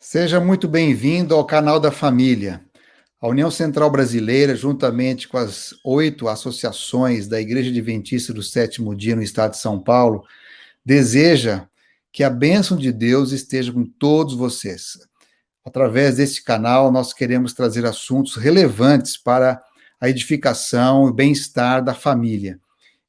Seja muito bem-vindo ao canal da família. A União Central Brasileira, juntamente com as 8 associações da Igreja Adventista do Sétimo Dia no estado de São Paulo, deseja que a bênção de Deus esteja com todos vocês. Através deste canal, nós queremos trazer assuntos relevantes para a edificação e bem-estar da família.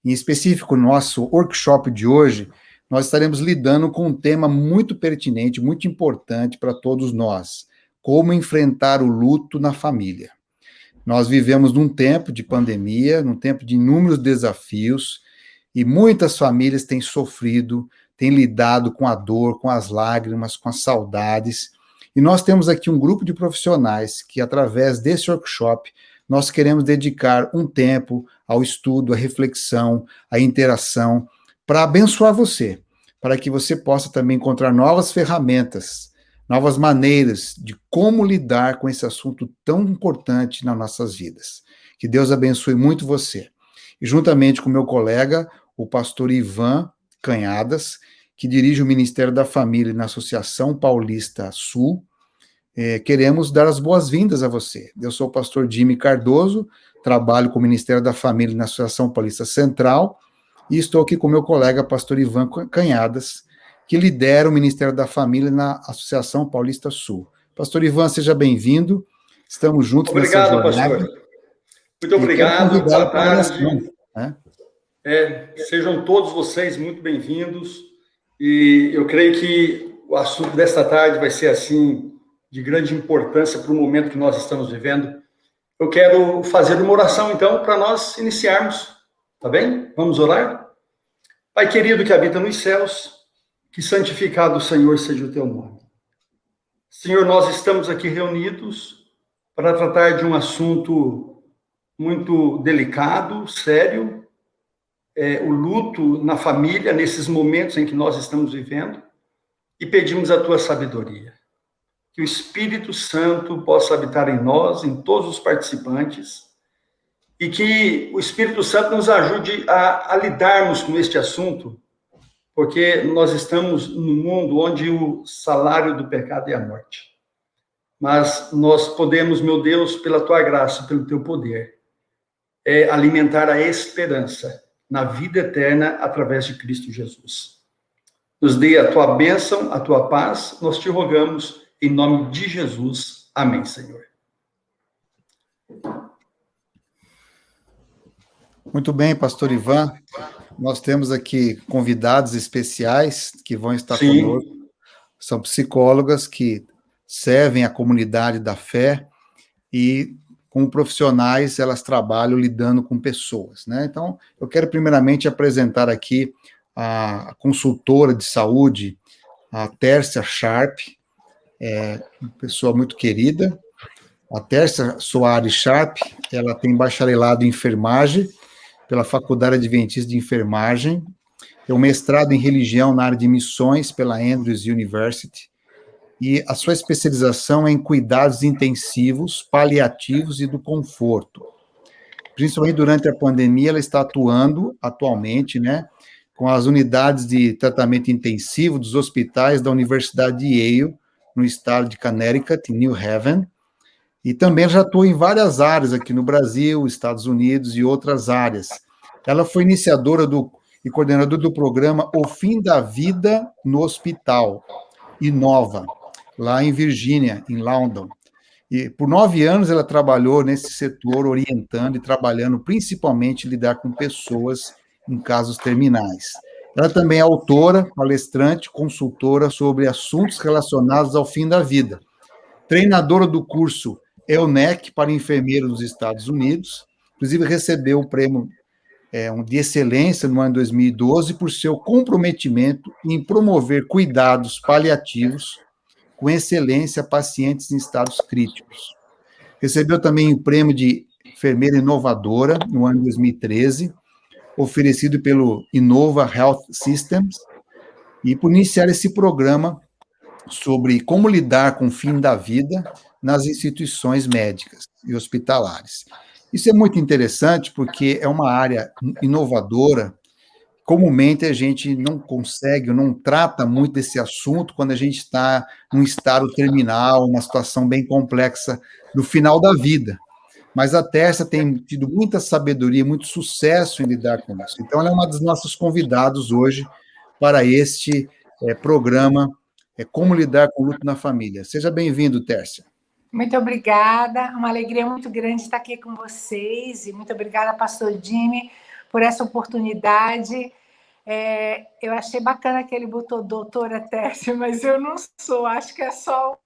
Em específico, no nosso workshop de hoje, nós estaremos lidando com um tema muito pertinente, muito importante para todos nós: como enfrentar o luto na família. Nós vivemos num tempo de pandemia, num tempo de inúmeros desafios, e muitas famílias têm sofrido, têm lidado com a dor, com as lágrimas, com as saudades. E nós temos aqui um grupo de profissionais que, através desse workshop, nós queremos dedicar um tempo ao estudo, à reflexão, à interação, para abençoar você, para que você possa também encontrar novas ferramentas, novas maneiras de como lidar com esse assunto tão importante nas nossas vidas. Que Deus abençoe muito você. E juntamente com meu colega, o pastor Ivan Canhadas, que dirige o Ministério da Família na Associação Paulista Sul, queremos dar as boas-vindas a você. Eu sou o pastor Jimmy Cardoso, trabalho com o Ministério da Família na Associação Paulista Central, e estou aqui com meu colega, pastor Ivan Canhadas, que lidera o Ministério da Família na Associação Paulista Sul. Pastor Ivan, seja bem-vindo. Estamos juntos nessa jornada. Obrigado, pastor. Muito obrigado. Boa tarde. Né? Sejam todos vocês muito bem-vindos. E eu creio que o assunto desta tarde vai ser, assim, de grande importância para o momento que nós estamos vivendo. Eu quero fazer uma oração, então, para nós iniciarmos. Tá bem? Vamos orar? Pai querido que habita nos céus, que santificado o Senhor seja o teu nome. Senhor, nós estamos aqui reunidos para tratar de um assunto muito delicado, sério, o luto na família, nesses momentos em que nós estamos vivendo, e pedimos a tua sabedoria. Que o Espírito Santo possa habitar em nós, em todos os participantes, e que o Espírito Santo nos ajude a lidarmos com este assunto, porque nós estamos num mundo onde o salário do pecado é a morte. Mas nós podemos, meu Deus, pela tua graça, pelo teu poder, alimentar a esperança na vida eterna através de Cristo Jesus. Nos dê a tua bênção, a tua paz, nós te rogamos em nome de Jesus. Amém, Senhor. Muito bem, pastor Ivan. Nós temos aqui convidados especiais que vão estar conosco. São psicólogas que servem a comunidade da fé e, como profissionais, elas trabalham lidando com pessoas, né? Então, eu quero primeiramente apresentar aqui a consultora de saúde, a Tércia Sharp, uma pessoa muito querida. A Tércia Soares Sharp, ela tem bacharelado em enfermagem pela Faculdade Adventista de Enfermagem, tem um mestrado em religião na área de missões pela Andrews University, e a sua especialização é em cuidados intensivos, paliativos e do conforto. Principalmente durante a pandemia, ela está atuando atualmente, né, com as unidades de tratamento intensivo dos hospitais da Universidade de Yale, no estado de Connecticut, em New Haven, e também já atua em várias áreas aqui no Brasil, Estados Unidos e outras áreas. Ela foi iniciadora e coordenadora do programa O Fim da Vida no Hospital, Inova, lá em Virgínia, em Loudoun. E por 9 anos ela trabalhou nesse setor, orientando e trabalhando principalmente lidar com pessoas em casos terminais. Ela também é autora, palestrante, consultora sobre assuntos relacionados ao fim da vida. Treinadora do curso EUNEC para enfermeiro dos Estados Unidos, inclusive recebeu o prêmio de excelência no ano de 2012 por seu comprometimento em promover cuidados paliativos com excelência a pacientes em estados críticos. Recebeu também o prêmio de enfermeira inovadora no ano de 2013, oferecido pelo Innova Health Systems, e por iniciar esse programa sobre como lidar com o fim da vida nas instituições médicas e hospitalares. Isso é muito interessante porque é uma área inovadora comumente a gente não consegue, não trata muito desse assunto quando a gente está num estado terminal, uma situação bem complexa no final da vida. Mas a Tércia tem tido muita sabedoria, muito sucesso em lidar com isso. Então, ela é uma dos nossos convidados hoje para este programa Como Lidar com o Luto na Família. Seja bem-vindo, Tércia. Muito obrigada, uma alegria muito grande estar aqui com vocês, e muito obrigada, pastor Jimmy, por essa oportunidade. Eu achei bacana que ele botou doutora Tércia, mas eu não sou, acho que é só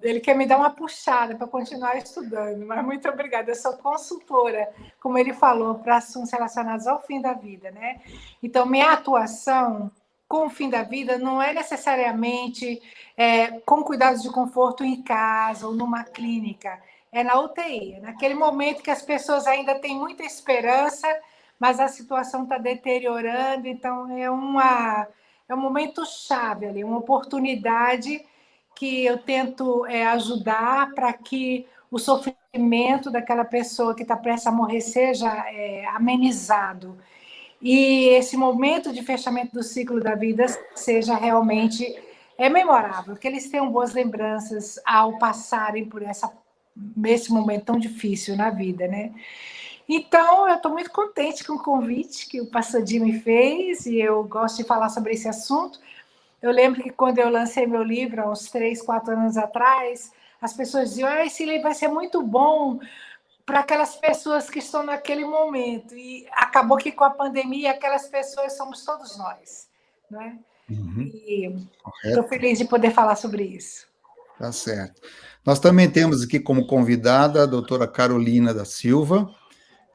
ele quer me dar uma puxada para continuar estudando, mas muito obrigada, eu sou consultora, como ele falou, para assuntos relacionados ao fim da vida, né? Então, minha atuação com o fim da vida não é necessariamente com cuidados de conforto em casa ou numa clínica, é na UTI, é naquele momento que as pessoas ainda têm muita esperança, mas a situação está deteriorando, então é um momento chave ali, uma oportunidade que eu tento ajudar para que o sofrimento daquela pessoa que está prestes a morrer seja amenizado. E esse momento de fechamento do ciclo da vida seja realmente memorável, que eles tenham boas lembranças ao passarem por esse momento tão difícil na vida, né? Então, eu estou muito contente com o convite que o pastor Jimmy fez, e eu gosto de falar sobre esse assunto. Eu lembro que quando eu lancei meu livro, há uns 3, 4 anos atrás, as pessoas diziam, esse livro vai ser muito bom para aquelas pessoas que estão naquele momento. E acabou que com a pandemia, aquelas pessoas somos todos nós, não é? E estou feliz de poder falar sobre isso. Tá certo. Nós também temos aqui como convidada a doutora Carolina da Silva.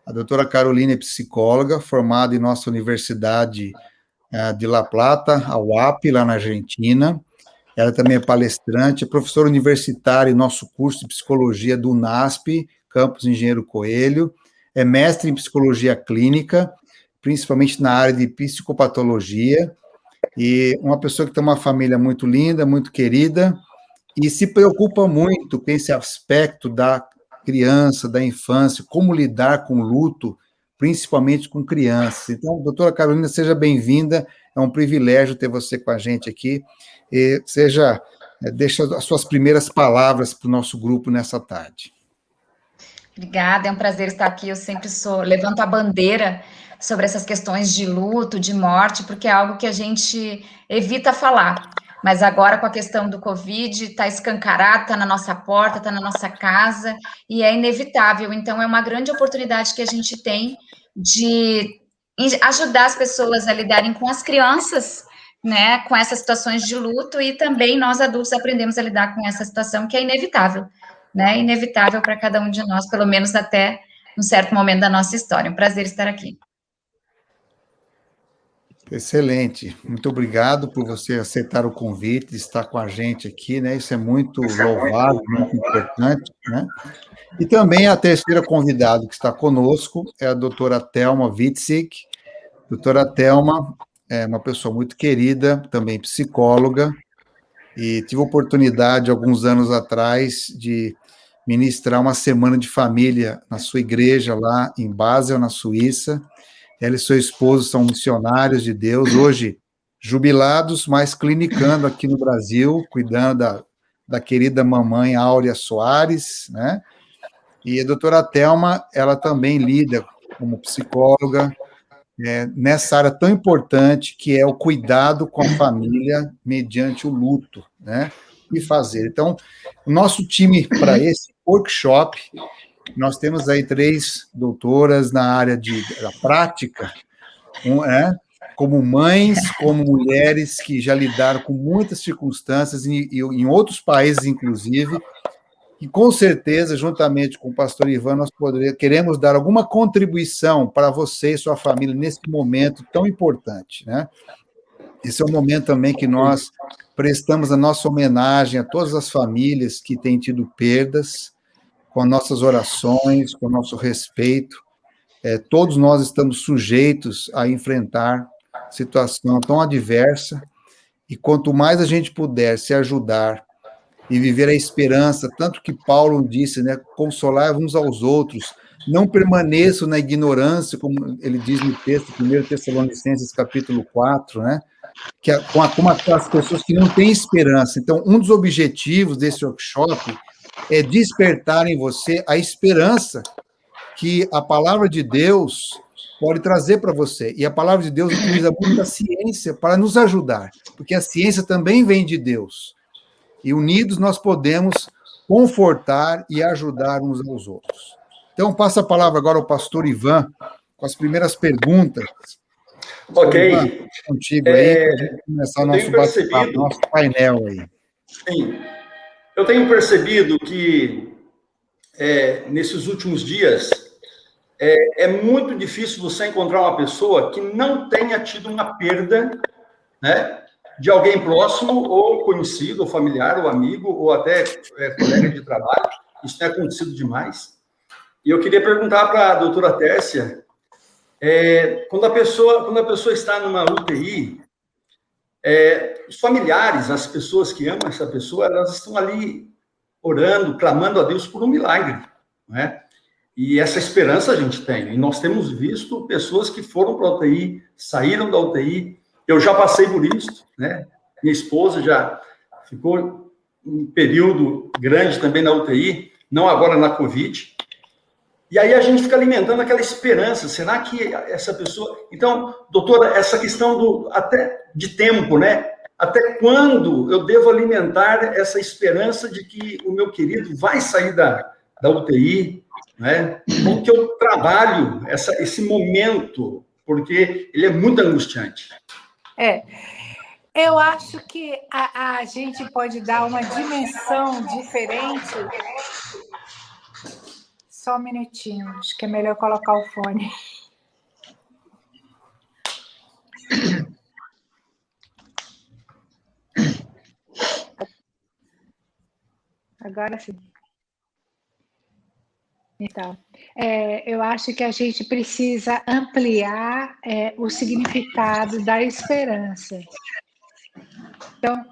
A doutora Carolina é psicóloga, formada em nossa Universidade de La Plata, a UAP, lá na Argentina. Ela também é palestrante, é professora universitária em nosso curso de psicologia do UNASP, Campus Engenheiro Coelho, é mestre em psicologia clínica, principalmente na área de psicopatologia, e uma pessoa que tem uma família muito linda, muito querida, e se preocupa muito com esse aspecto da criança, da infância, como lidar com o luto, principalmente com crianças. Então, doutora Carolina, seja bem-vinda, é um privilégio ter você com a gente aqui, e deixa as suas primeiras palavras para o nosso grupo nessa tarde. Obrigada, é um prazer estar aqui, eu sempre levanto a bandeira sobre essas questões de luto, de morte, porque é algo que a gente evita falar. Mas agora, com a questão do Covid, está escancarado, está na nossa porta, está na nossa casa, e é inevitável. Então, é uma grande oportunidade que a gente tem de ajudar as pessoas a lidarem com as crianças, né, com essas situações de luto, e também nós adultos aprendemos a lidar com essa situação que é inevitável, né, inevitável para cada um de nós, pelo menos até um certo momento da nossa história. Um prazer estar aqui. Excelente, muito obrigado por você aceitar o convite de estar com a gente aqui, né? Isso é muito louvável, muito importante, né? E também a terceira convidada que está conosco é a doutora Thelma Witzig. Doutora Thelma é uma pessoa muito querida, também psicóloga, e tive a oportunidade, alguns anos atrás, de ministrar uma semana de família na sua igreja lá em Basel, na Suíça. Ela e seu esposo são missionários de Deus, hoje jubilados, mas clinicando aqui no Brasil, cuidando da querida mamãe Áurea Soares, né? E a doutora Thelma, ela também lida como psicóloga nessa área tão importante que é o cuidado com a família mediante o luto, né? E fazer. Então, o nosso time para esse workshop, nós temos aí 3 doutoras na área da prática, como mães, como mulheres que já lidaram com muitas circunstâncias, e em outros países, inclusive, e com certeza, juntamente com o pastor Ivan, nós queremos dar alguma contribuição para você e sua família nesse momento tão importante, né? Esse é um momento também que nós prestamos a nossa homenagem a todas as famílias que têm tido perdas, com nossas orações, com nosso respeito. Todos nós estamos sujeitos a enfrentar situação tão adversa, e quanto mais a gente puder se ajudar e viver a esperança, tanto que Paulo disse, né, consolar uns aos outros, não permaneçam na ignorância, como ele diz no texto, 1 Tessalonicenses, capítulo 4, né? Como aquelas pessoas que não têm esperança. Então, um dos objetivos desse workshop é despertar em você a esperança que a palavra de Deus pode trazer para você. E a palavra de Deus utiliza muito a ciência para nos ajudar, porque a ciência também vem de Deus. E unidos nós podemos confortar e ajudar uns aos outros. Então, passo a palavra agora ao pastor Ivan, com as primeiras perguntas. Ok. Ivan, contigo aí, para a gente começar o nosso bate-papo, nosso painel aí. Sim. Eu tenho percebido que, nesses últimos dias, é muito difícil você encontrar uma pessoa que não tenha tido uma perda, né, de alguém próximo, ou conhecido, ou familiar, ou amigo, ou até colega de trabalho. Isso tem acontecido demais. E eu queria perguntar para a doutora Tércia, quando a pessoa está numa UTI, os familiares, as pessoas que amam essa pessoa, elas estão ali orando, clamando a Deus por um milagre, não é? E essa esperança a gente tem. E nós temos visto pessoas que foram para a UTI, saíram da UTI. Eu já passei por isso, né? Minha esposa já ficou um período grande também na UTI, não agora na Covid. E aí a gente fica alimentando aquela esperança. Será que essa pessoa... Então, doutora, essa questão até de tempo, né? Até quando eu devo alimentar essa esperança de que o meu querido vai sair da UTI, né? Como que eu trabalho esse momento? Porque ele é muito angustiante. Eu acho que a gente pode dar uma dimensão diferente. Só um minutinho, acho que é melhor colocar o fone. Agora sim. Então, eu acho que a gente precisa ampliar o significado da esperança. Então,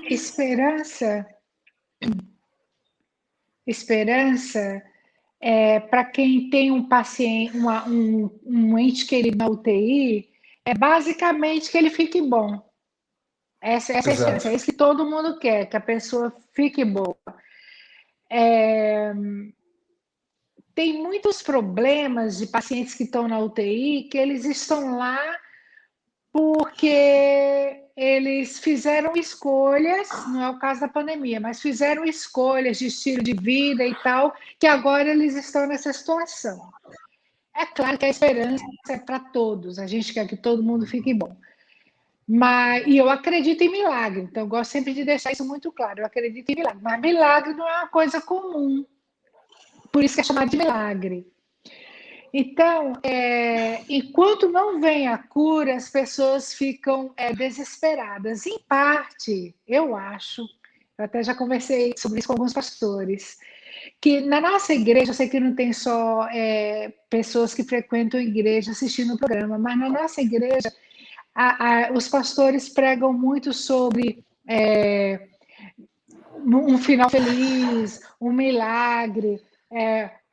esperança para quem tem um paciente, um ente querido na UTI, é basicamente que ele fique bom. Essa é a esperança, é isso que todo mundo quer, que a pessoa fique boa. Tem muitos problemas de pacientes que estão na UTI, que eles estão lá porque eles fizeram escolhas, não é o caso da pandemia, mas fizeram escolhas de estilo de vida e tal, que agora eles estão nessa situação. É claro que a esperança é para todos, a gente quer que todo mundo fique bom. E eu acredito em milagre, então eu gosto sempre de deixar isso muito claro, eu acredito em milagre, mas milagre não é uma coisa comum, por isso que é chamado de milagre. Então, enquanto não vem a cura, as pessoas ficam desesperadas. Em parte, eu acho, eu até já conversei sobre isso com alguns pastores, que na nossa igreja, eu sei que não tem só pessoas que frequentam a igreja assistindo o programa, mas na nossa igreja, os pastores pregam muito sobre um final feliz, um milagre,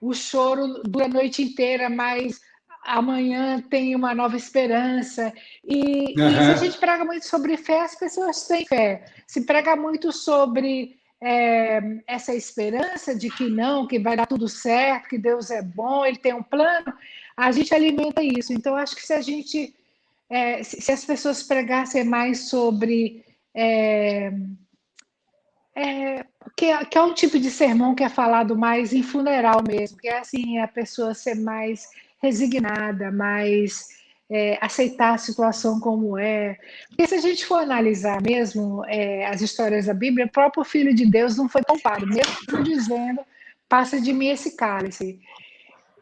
o choro dura a noite inteira, mas amanhã tem uma nova esperança. E se a gente prega muito sobre fé, as pessoas têm fé. Se prega muito sobre essa esperança de que não, que vai dar tudo certo, que Deus é bom, Ele tem um plano, a gente alimenta isso. Então, acho que se as pessoas pregassem mais sobre... que é um tipo de sermão que é falado mais em funeral mesmo, que é assim, a pessoa ser mais resignada, mais aceitar a situação como é. Porque se a gente for analisar mesmo as histórias da Bíblia, o próprio Filho de Deus não foi poupado, mesmo dizendo, passa de mim esse cálice.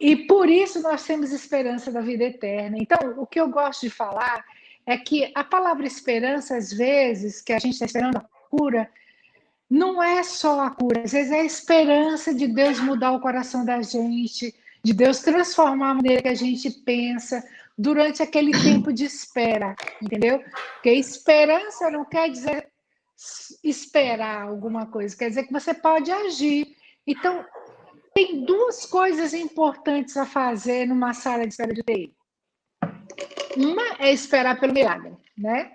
E por isso nós temos esperança da vida eterna. Então, o que eu gosto de falar é que a palavra esperança, às vezes, que a gente está esperando a cura, não é só a cura, às vezes é a esperança de Deus mudar o coração da gente, de Deus transformar a maneira que a gente pensa durante aquele tempo de espera, entendeu? Porque esperança não quer dizer esperar alguma coisa, quer dizer que você pode agir. Então, tem duas coisas importantes a fazer numa sala de espera de UTI. Uma é esperar pelo milagre, né?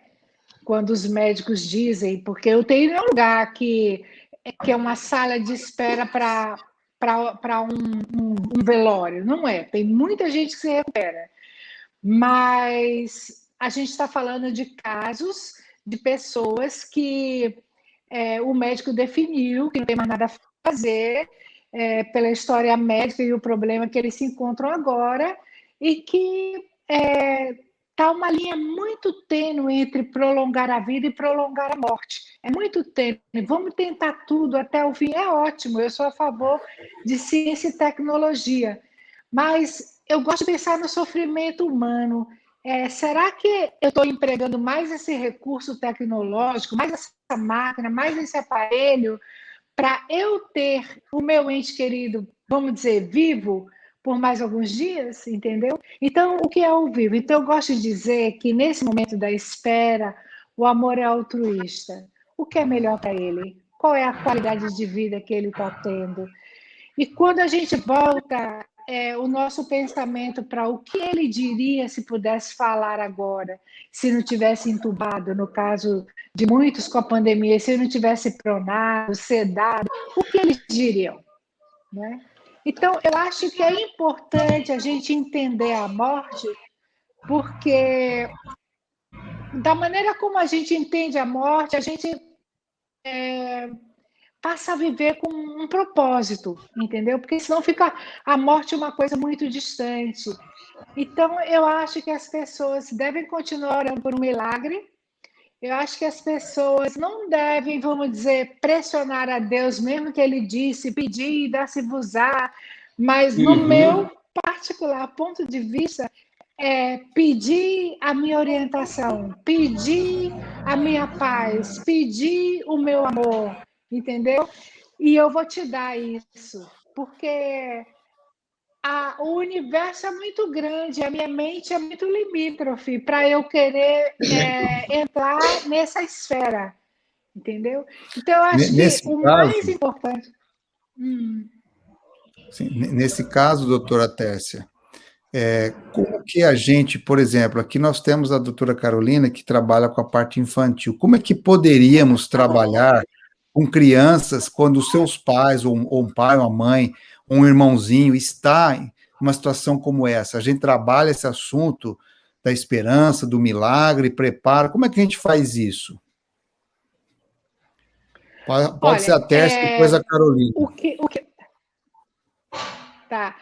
Quando os médicos dizem, porque a UTI não é um lugar que é uma sala de espera para um velório, não é. Tem muita gente que se recupera, mas a gente está falando de casos de pessoas que o médico definiu que não tem mais nada a fazer pela história médica e o problema que eles se encontram agora, e que está uma linha muito tênue entre prolongar a vida e prolongar a morte. É muito tênue. Vamos tentar tudo até o fim. É ótimo, eu sou a favor de ciência e tecnologia, mas eu gosto de pensar no sofrimento humano. Será que eu estou empregando mais esse recurso tecnológico, mais essa máquina, mais esse aparelho, para eu ter o meu ente querido, vamos dizer, vivo, por mais alguns dias, entendeu? Então, o que é o vivo? Então, eu gosto de dizer que, nesse momento da espera, o amor é altruísta. O que é melhor para ele? Qual é a qualidade de vida que ele está tendo? E quando a gente volta o nosso pensamento para o que ele diria se pudesse falar agora, se não tivesse entubado, no caso de muitos com a pandemia, se não tivesse pronado, sedado, o que eles diriam, né? Então, eu acho que é importante a gente entender a morte, porque da maneira como a gente entende a morte, a gente passa a viver com um propósito, entendeu? Porque senão fica a morte uma coisa muito distante. Então, eu acho que as pessoas devem continuar orando por um milagre. Eu acho que as pessoas não devem, vamos dizer, pressionar a Deus, mesmo que ele disse, pedir e dar-se-vos-á, mas no meu particular ponto de vista, pedir a minha orientação, pedir a minha paz, pedir o meu amor, entendeu? E eu vou te dar isso, porque o universo é muito grande, a minha mente é muito limítrofe para eu querer entrar nessa esfera, entendeu? Então, eu acho que o mais importante... Sim, nesse caso, doutora Tércia, como que a gente, por exemplo, aqui nós temos a doutora Carolina, que trabalha com a parte infantil, como é que poderíamos trabalhar com crianças quando os seus pais, ou um pai, uma mãe, um irmãozinho, está em uma situação como essa? A gente trabalha esse assunto da esperança, do milagre, prepara, como é que a gente faz isso? Pode ser a Tércia e depois a Carolina. Tá.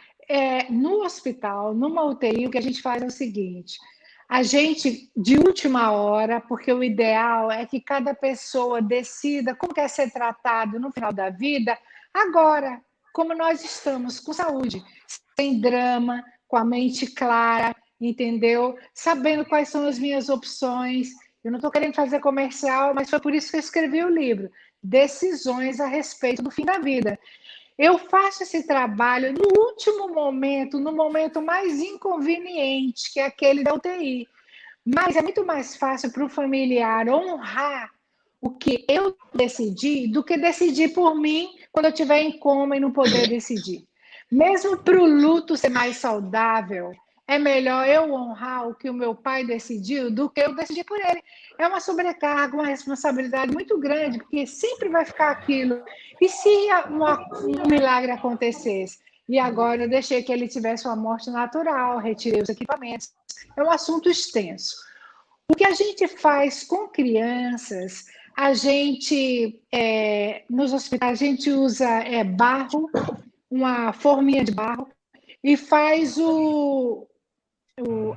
No hospital, numa UTI, o que a gente faz é o seguinte: a gente, de última hora, porque o ideal é que cada pessoa decida como quer ser tratado no final da vida, agora, como nós estamos com saúde, sem drama, com a mente clara, entendeu? Sabendo quais são as minhas opções. Eu não estou querendo fazer comercial, mas foi por isso que eu escrevi o livro, Decisões a Respeito do Fim da Vida. Eu faço esse trabalho no último momento, no momento mais inconveniente, que é aquele da UTI. Mas é muito mais fácil para o familiar honrar o que eu decidi do que decidir por mim quando eu estiver em coma e não poder decidir. Mesmo para o luto ser mais saudável, é melhor eu honrar o que o meu pai decidiu do que eu decidir por ele. É uma sobrecarga, uma responsabilidade muito grande, porque sempre vai ficar aquilo. E se um milagre acontecesse? E agora eu deixei que ele tivesse uma morte natural, retirei os equipamentos. É um assunto extenso. O que a gente faz com crianças, a gente, nos hospitais, a gente usa barro, uma forminha de barro, e faz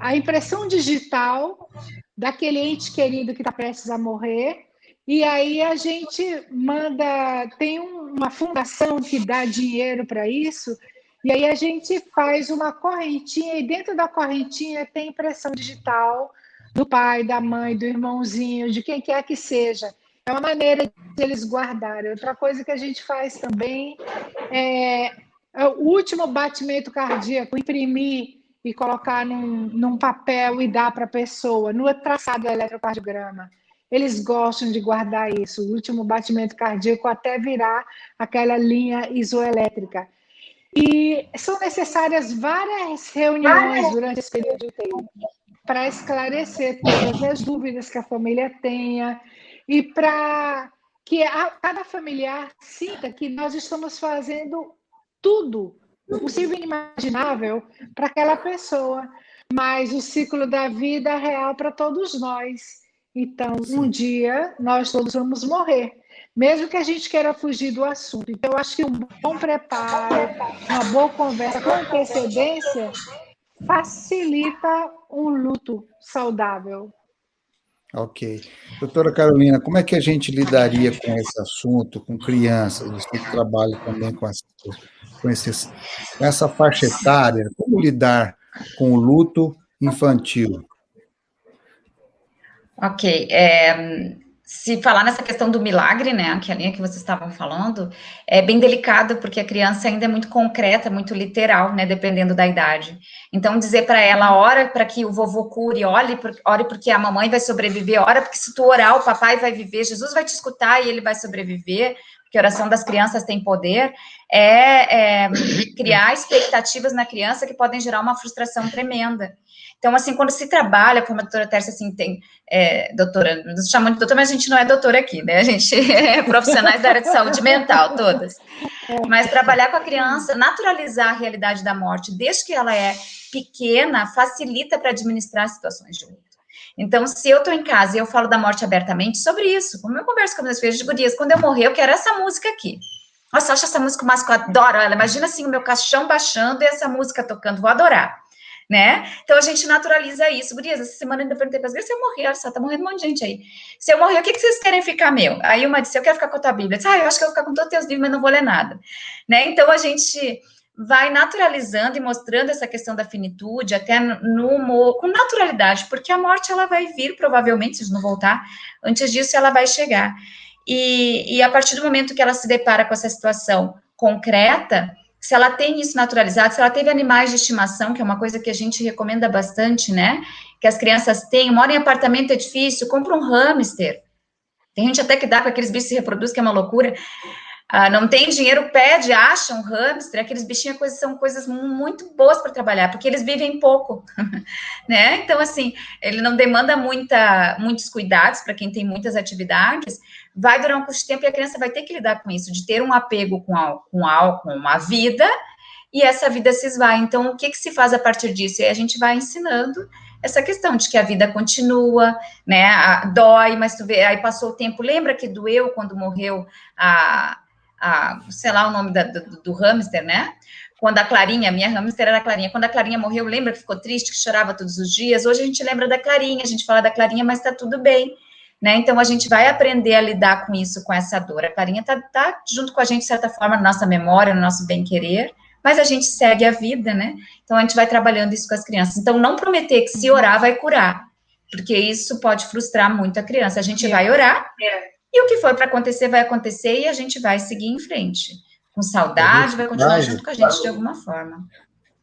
a impressão digital daquele ente querido que está prestes a morrer, e aí a gente manda, tem uma fundação que dá dinheiro para isso, e aí a gente faz uma correntinha, e dentro da correntinha tem impressão digital do pai, da mãe, do irmãozinho, de quem quer que seja. É uma maneira de eles guardarem. Outra coisa que a gente faz também é o último batimento cardíaco, imprimir e colocar num papel e dar para a pessoa, no traçado do eletrocardiograma. Eles gostam de guardar isso, o último batimento cardíaco até virar aquela linha isoelétrica. E são necessárias várias reuniões durante esse período de tempo para esclarecer todas as dúvidas que a família tenha e para que cada familiar sinta que nós estamos fazendo tudo possível e inimaginável para aquela pessoa, mas o ciclo da vida é real para todos nós. Então, um dia nós todos vamos morrer, mesmo que a gente queira fugir do assunto. Então, eu acho que um bom preparo, uma boa conversa com antecedência facilita um luto saudável. Ok. Doutora Carolina, como é que a gente lidaria com esse assunto, com crianças? Você que trabalha também com essa faixa etária, como lidar com o luto infantil? Ok. Se falar nessa questão do milagre, né, que é a linha que vocês estavam falando, é bem delicado, porque a criança ainda é muito concreta, muito literal, né, dependendo da idade. Então, dizer para ela, ora para que o vovô cure, ore porque a mamãe vai sobreviver, ora porque se tu orar, o papai vai viver, Jesus vai te escutar e ele vai sobreviver, porque a oração das crianças tem poder, criar expectativas na criança que podem gerar uma frustração tremenda. Então, assim, quando se trabalha, como a doutora Tércia, assim, tem, doutora, nos chamam de doutora, mas a gente não é doutora aqui, né? A gente é profissionais da área de saúde mental, todas. Mas trabalhar com a criança, naturalizar a realidade da morte, desde que ela é pequena, facilita para administrar situações de luto. Então, se eu estou em casa e eu falo da morte abertamente sobre isso, como eu converso com minhas filhas de gurias, quando eu morrer, eu quero essa música aqui. Nossa, eu acho essa música mais que eu adoro ela. Imagina assim, o meu caixão baixando e essa música tocando, vou adorar. Né? Então a gente naturaliza isso. Gurias, essa semana eu ainda perguntei para as gurias, se eu morrer, olha só, tá morrendo um monte de gente aí. Se eu morrer, o que vocês querem ficar meu? Aí uma disse, eu quero ficar com a tua Bíblia. Eu disse, eu acho que eu vou ficar com todos os teus livros, mas não vou ler nada. Né? Então a gente vai naturalizando e mostrando essa questão da finitude, até no humor, com naturalidade, porque a morte ela vai vir, provavelmente, se não voltar, antes disso ela vai chegar. E a partir do momento que ela se depara com essa situação concreta, se ela tem isso naturalizado, se ela teve animais de estimação, que é uma coisa que a gente recomenda bastante, né? Que as crianças tenham, moram em apartamento, é difícil, compra um hamster. Tem gente até que dá com aqueles bichos que se reproduzem, que é uma loucura. Não tem dinheiro, pede, acha um hamster, aqueles bichinhos são coisas muito boas para trabalhar, porque eles vivem pouco, né? Então, assim, ele não demanda muitos cuidados para quem tem muitas atividades, vai durar um curto tempo e a criança vai ter que lidar com isso, de ter um apego com a vida, e essa vida se esvai. Então, o que se faz a partir disso? E a gente vai ensinando essa questão de que a vida continua, né? Dói, mas tu vê, aí passou o tempo, lembra que doeu quando morreu sei lá o nome do hamster, né? Quando a Clarinha, minha hamster era a Clarinha, quando a Clarinha morreu, lembra que ficou triste, que chorava todos os dias? Hoje a gente lembra da Clarinha, a gente fala da Clarinha, mas tá tudo bem, né? Então a gente vai aprender a lidar com isso, com essa dor. A Clarinha tá junto com a gente, de certa forma, na nossa memória, no nosso bem-querer, mas a gente segue a vida, né? Então a gente vai trabalhando isso com as crianças. Então não prometer que se orar vai curar, porque isso pode frustrar muito a criança. A gente vai orar, e o que for para acontecer, vai acontecer, e a gente vai seguir em frente. Com saudade, vai continuar junto com a gente de alguma forma.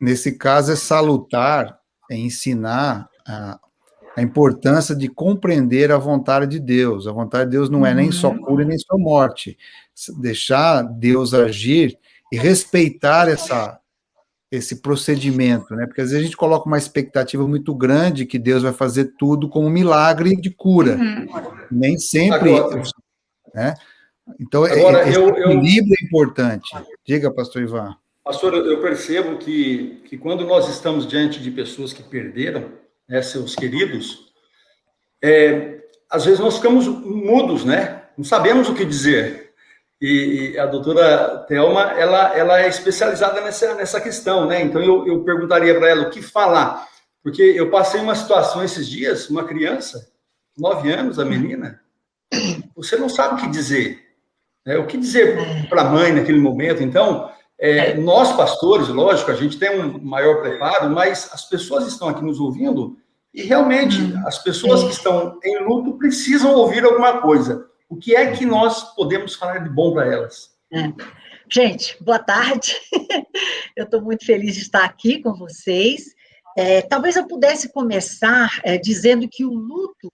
Nesse caso, é salutar, é ensinar a importância de compreender a vontade de Deus. A vontade de Deus não é nem só cura, nem só morte. Deixar Deus agir e respeitar esse procedimento, né? Porque às vezes a gente coloca uma expectativa muito grande que Deus vai fazer tudo como um milagre de cura. Nem sempre, né? Então, agora, esse equilíbrio é importante. Diga, pastor Ivan. Pastor, eu percebo que quando nós estamos diante de pessoas que perderam, né, seus queridos, às vezes nós ficamos mudos, né? Não sabemos o que dizer. E a doutora Thelma, ela é especializada nessa questão, né? Então, eu perguntaria para ela o que falar. Porque eu passei uma situação esses dias, uma criança, 9 anos, a menina, você não sabe o que dizer. Né? O que dizer para a mãe naquele momento? Então, nós, pastores, lógico, a gente tem um maior preparo, mas as pessoas estão aqui nos ouvindo e, realmente, as pessoas que estão em luto precisam ouvir alguma coisa. O que é que nós podemos falar de bom para elas? Gente, boa tarde. Eu estou muito feliz de estar aqui com vocês. Talvez eu pudesse começar dizendo que o luto...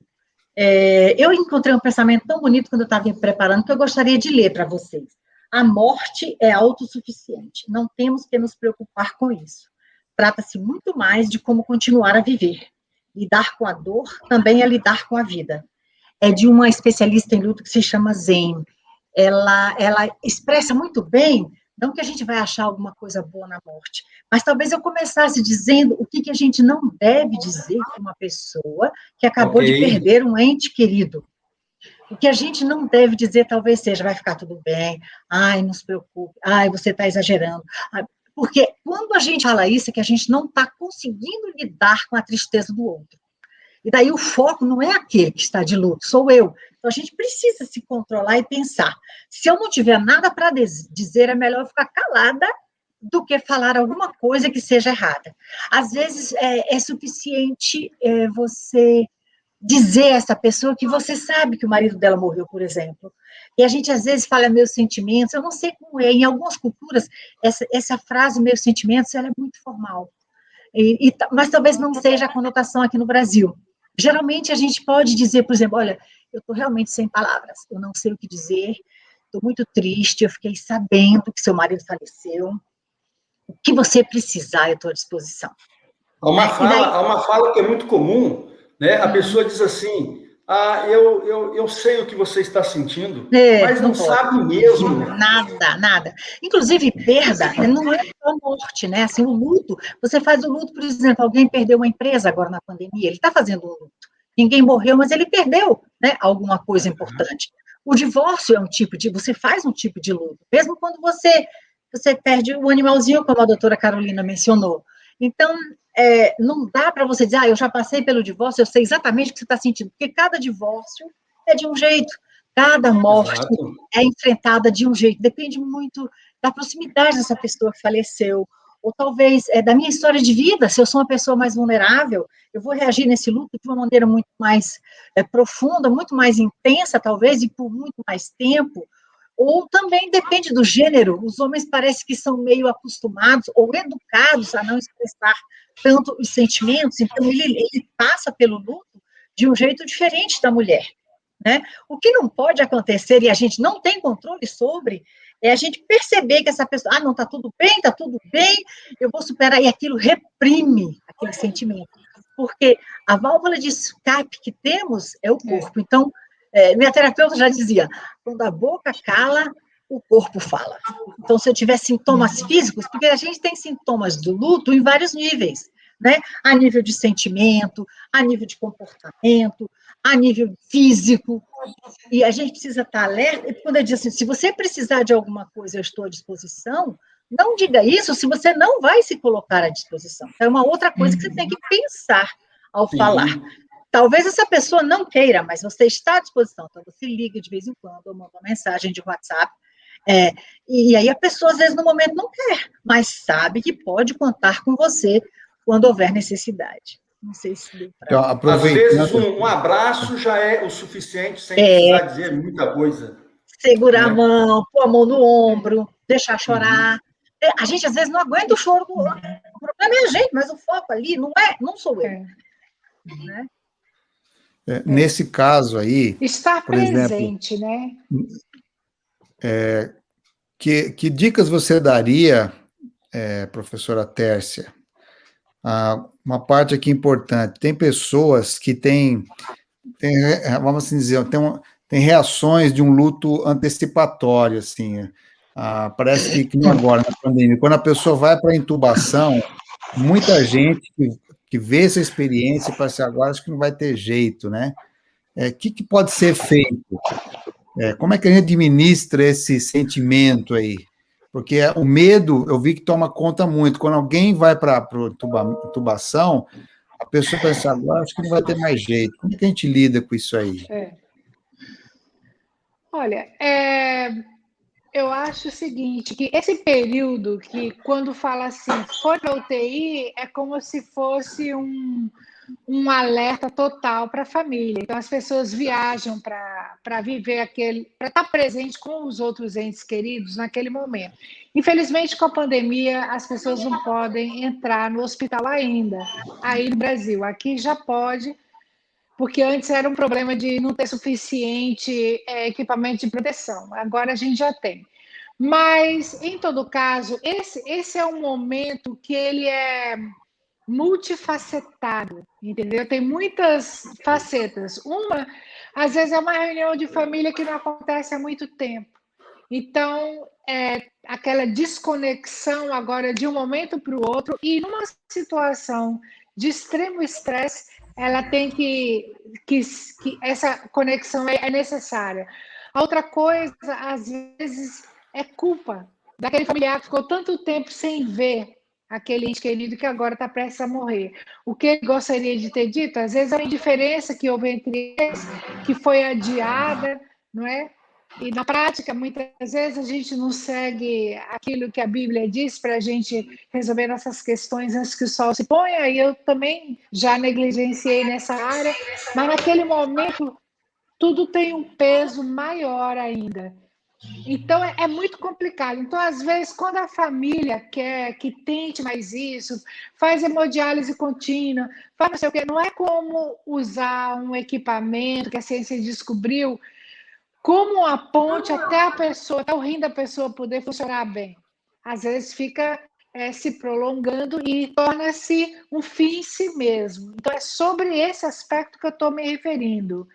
eu encontrei um pensamento tão bonito quando eu estava me preparando que eu gostaria de ler para vocês. A morte é autossuficiente, não temos que nos preocupar com isso. Trata-se muito mais de como continuar a viver. Lidar com a dor também é lidar com a vida. É de uma especialista em luto que se chama Zen. Ela expressa muito bem, não que a gente vai achar alguma coisa boa na morte, mas talvez eu começasse dizendo o que a gente não deve dizer para uma pessoa que acabou de perder um ente querido. O que a gente não deve dizer talvez seja, vai ficar tudo bem, ai, não se preocupe, ai, você está exagerando. Porque quando a gente fala isso, é que a gente não está conseguindo lidar com a tristeza do outro. E daí o foco não é aquele que está de luto, sou eu. Então a gente precisa se controlar e pensar. Se eu não tiver nada para dizer, é melhor eu ficar calada do que falar alguma coisa que seja errada. Às vezes é suficiente você dizer a essa pessoa que você sabe que o marido dela morreu, por exemplo. E a gente, às vezes, fala meus sentimentos, eu não sei como é, em algumas culturas, essa frase, meus sentimentos, ela é muito formal. Mas talvez não seja a conotação aqui no Brasil. Geralmente, a gente pode dizer, por exemplo, olha, eu estou realmente sem palavras, eu não sei o que dizer, estou muito triste, eu fiquei sabendo que seu marido faleceu, o que você precisar, eu estou à disposição. Há uma fala que é muito comum, né? A pessoa diz assim, eu sei o que você está sentindo, mas não sabe mesmo. Nada. Inclusive, perda não é só morte, né? Assim, o luto, você faz o luto, por exemplo, alguém perdeu uma empresa agora na pandemia, ele está fazendo um luto. Ninguém morreu, mas ele perdeu, né, alguma coisa importante. O divórcio é você faz um tipo de luto, mesmo quando você perde o animalzinho, como a doutora Carolina mencionou. Então, não dá para você dizer, eu já passei pelo divórcio, eu sei exatamente o que você está sentindo, porque cada divórcio é de um jeito, cada morte é enfrentada de um jeito, depende muito da proximidade dessa pessoa que faleceu, ou talvez da minha história de vida, se eu sou uma pessoa mais vulnerável, eu vou reagir nesse luto de uma maneira muito mais profunda, muito mais intensa, talvez, e por muito mais tempo, ou também depende do gênero, os homens parece que são meio acostumados ou educados a não expressar tanto os sentimentos, então ele passa pelo luto de um jeito diferente da mulher, né? O que não pode acontecer, e a gente não tem controle sobre, é a gente perceber que essa pessoa, não, tá tudo bem, eu vou superar, e aquilo reprime aquele sentimento, porque a válvula de escape que temos é o corpo, então, minha terapeuta já dizia, quando a boca cala, o corpo fala. Então, se eu tiver sintomas físicos, porque a gente tem sintomas do luto em vários níveis, né? A nível de sentimento, a nível de comportamento, a nível físico, e a gente precisa estar alerta, e quando eu digo assim, se você precisar de alguma coisa, eu estou à disposição, não diga isso se você não vai se colocar à disposição. É uma outra coisa que você tem que pensar ao falar. Talvez essa pessoa não queira, mas você está à disposição, então você liga de vez em quando, ou manda uma mensagem de WhatsApp, e aí a pessoa, às vezes, no momento não quer, mas sabe que pode contar com você quando houver necessidade. Não sei se deu para... Às vezes, um abraço já é o suficiente, sem precisar dizer muita coisa. Segurar a mão, pôr a mão no ombro, deixar chorar. A gente, às vezes, não aguenta o choro. O problema é a gente, mas o foco ali não sou eu. Né? Nesse caso aí... Estar presente, exemplo, né? Que dicas você daria, professora Tércia? Uma parte aqui importante, tem pessoas que têm vamos assim dizer, tem reações de um luto antecipatório, assim, parece que não agora, na pandemia, quando a pessoa vai para a intubação, muita gente que vê essa experiência e fala assim, agora acho que não vai ter jeito, né? O que pode ser feito? Como é que a gente administra esse sentimento aí? Porque o medo, eu vi que toma conta muito. Quando alguém vai para a intubação, a pessoa pensa, agora acho que não vai ter mais jeito. Como é que a gente lida com isso aí? Olha, eu acho o seguinte, que esse período que, quando fala assim, foi para UTI, é como se fosse um alerta total para a família. Então, as pessoas viajam para viver para estar presente com os outros entes queridos naquele momento. Infelizmente, com a pandemia, as pessoas não podem entrar no hospital ainda, aí no Brasil. Aqui já pode, porque antes era um problema de não ter suficiente equipamento de proteção. Agora a gente já tem. Mas, em todo caso, esse é um momento que ele é multifacetado, entendeu? Tem muitas facetas. Uma, às vezes, é uma reunião de família que não acontece há muito tempo. Então, aquela desconexão agora de um momento para o outro, e numa situação de extremo estresse, ela tem que essa conexão é necessária. A outra coisa, às vezes, é culpa daquele familiar que ficou tanto tempo sem ver aquele ente querido que agora está prestes a morrer. O que ele gostaria de ter dito, às vezes, a indiferença que houve entre eles, que foi adiada, não é? E na prática, muitas vezes, a gente não segue aquilo que a Bíblia diz para a gente resolver nossas questões antes que o sol se ponha, e eu também já negligenciei nessa área, mas naquele momento tudo tem um peso maior ainda. Então, é muito complicado. Então, às vezes, quando a família quer que tente mais isso, faz hemodiálise contínua, faz não sei o quê, não é como usar um equipamento que a ciência descobriu como uma ponte até a pessoa, até o rim da pessoa poder funcionar bem. Às vezes fica se prolongando e torna-se um fim em si mesmo. Então, é sobre esse aspecto que eu estou me referindo.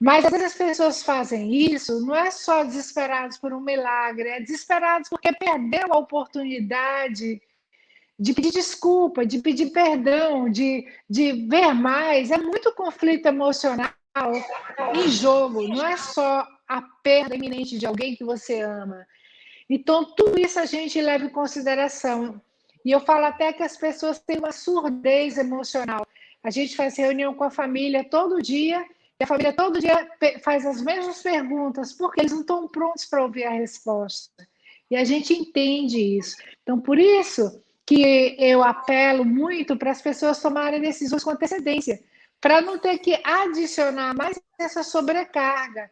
Mas às vezes as pessoas fazem isso, não é só desesperados por um milagre, é desesperados porque perdeu a oportunidade de pedir desculpa, de pedir perdão, de ver mais. É muito conflito emocional em jogo, não é só a perda iminente de alguém que você ama. Então, tudo isso a gente leva em consideração. E eu falo até que as pessoas têm uma surdez emocional. A gente faz reunião com a família todo dia, e a família todo dia faz as mesmas perguntas, porque eles não estão prontos para ouvir a resposta. E a gente entende isso. Então, por isso que eu apelo muito para as pessoas tomarem decisões com antecedência, para não ter que adicionar mais essa sobrecarga.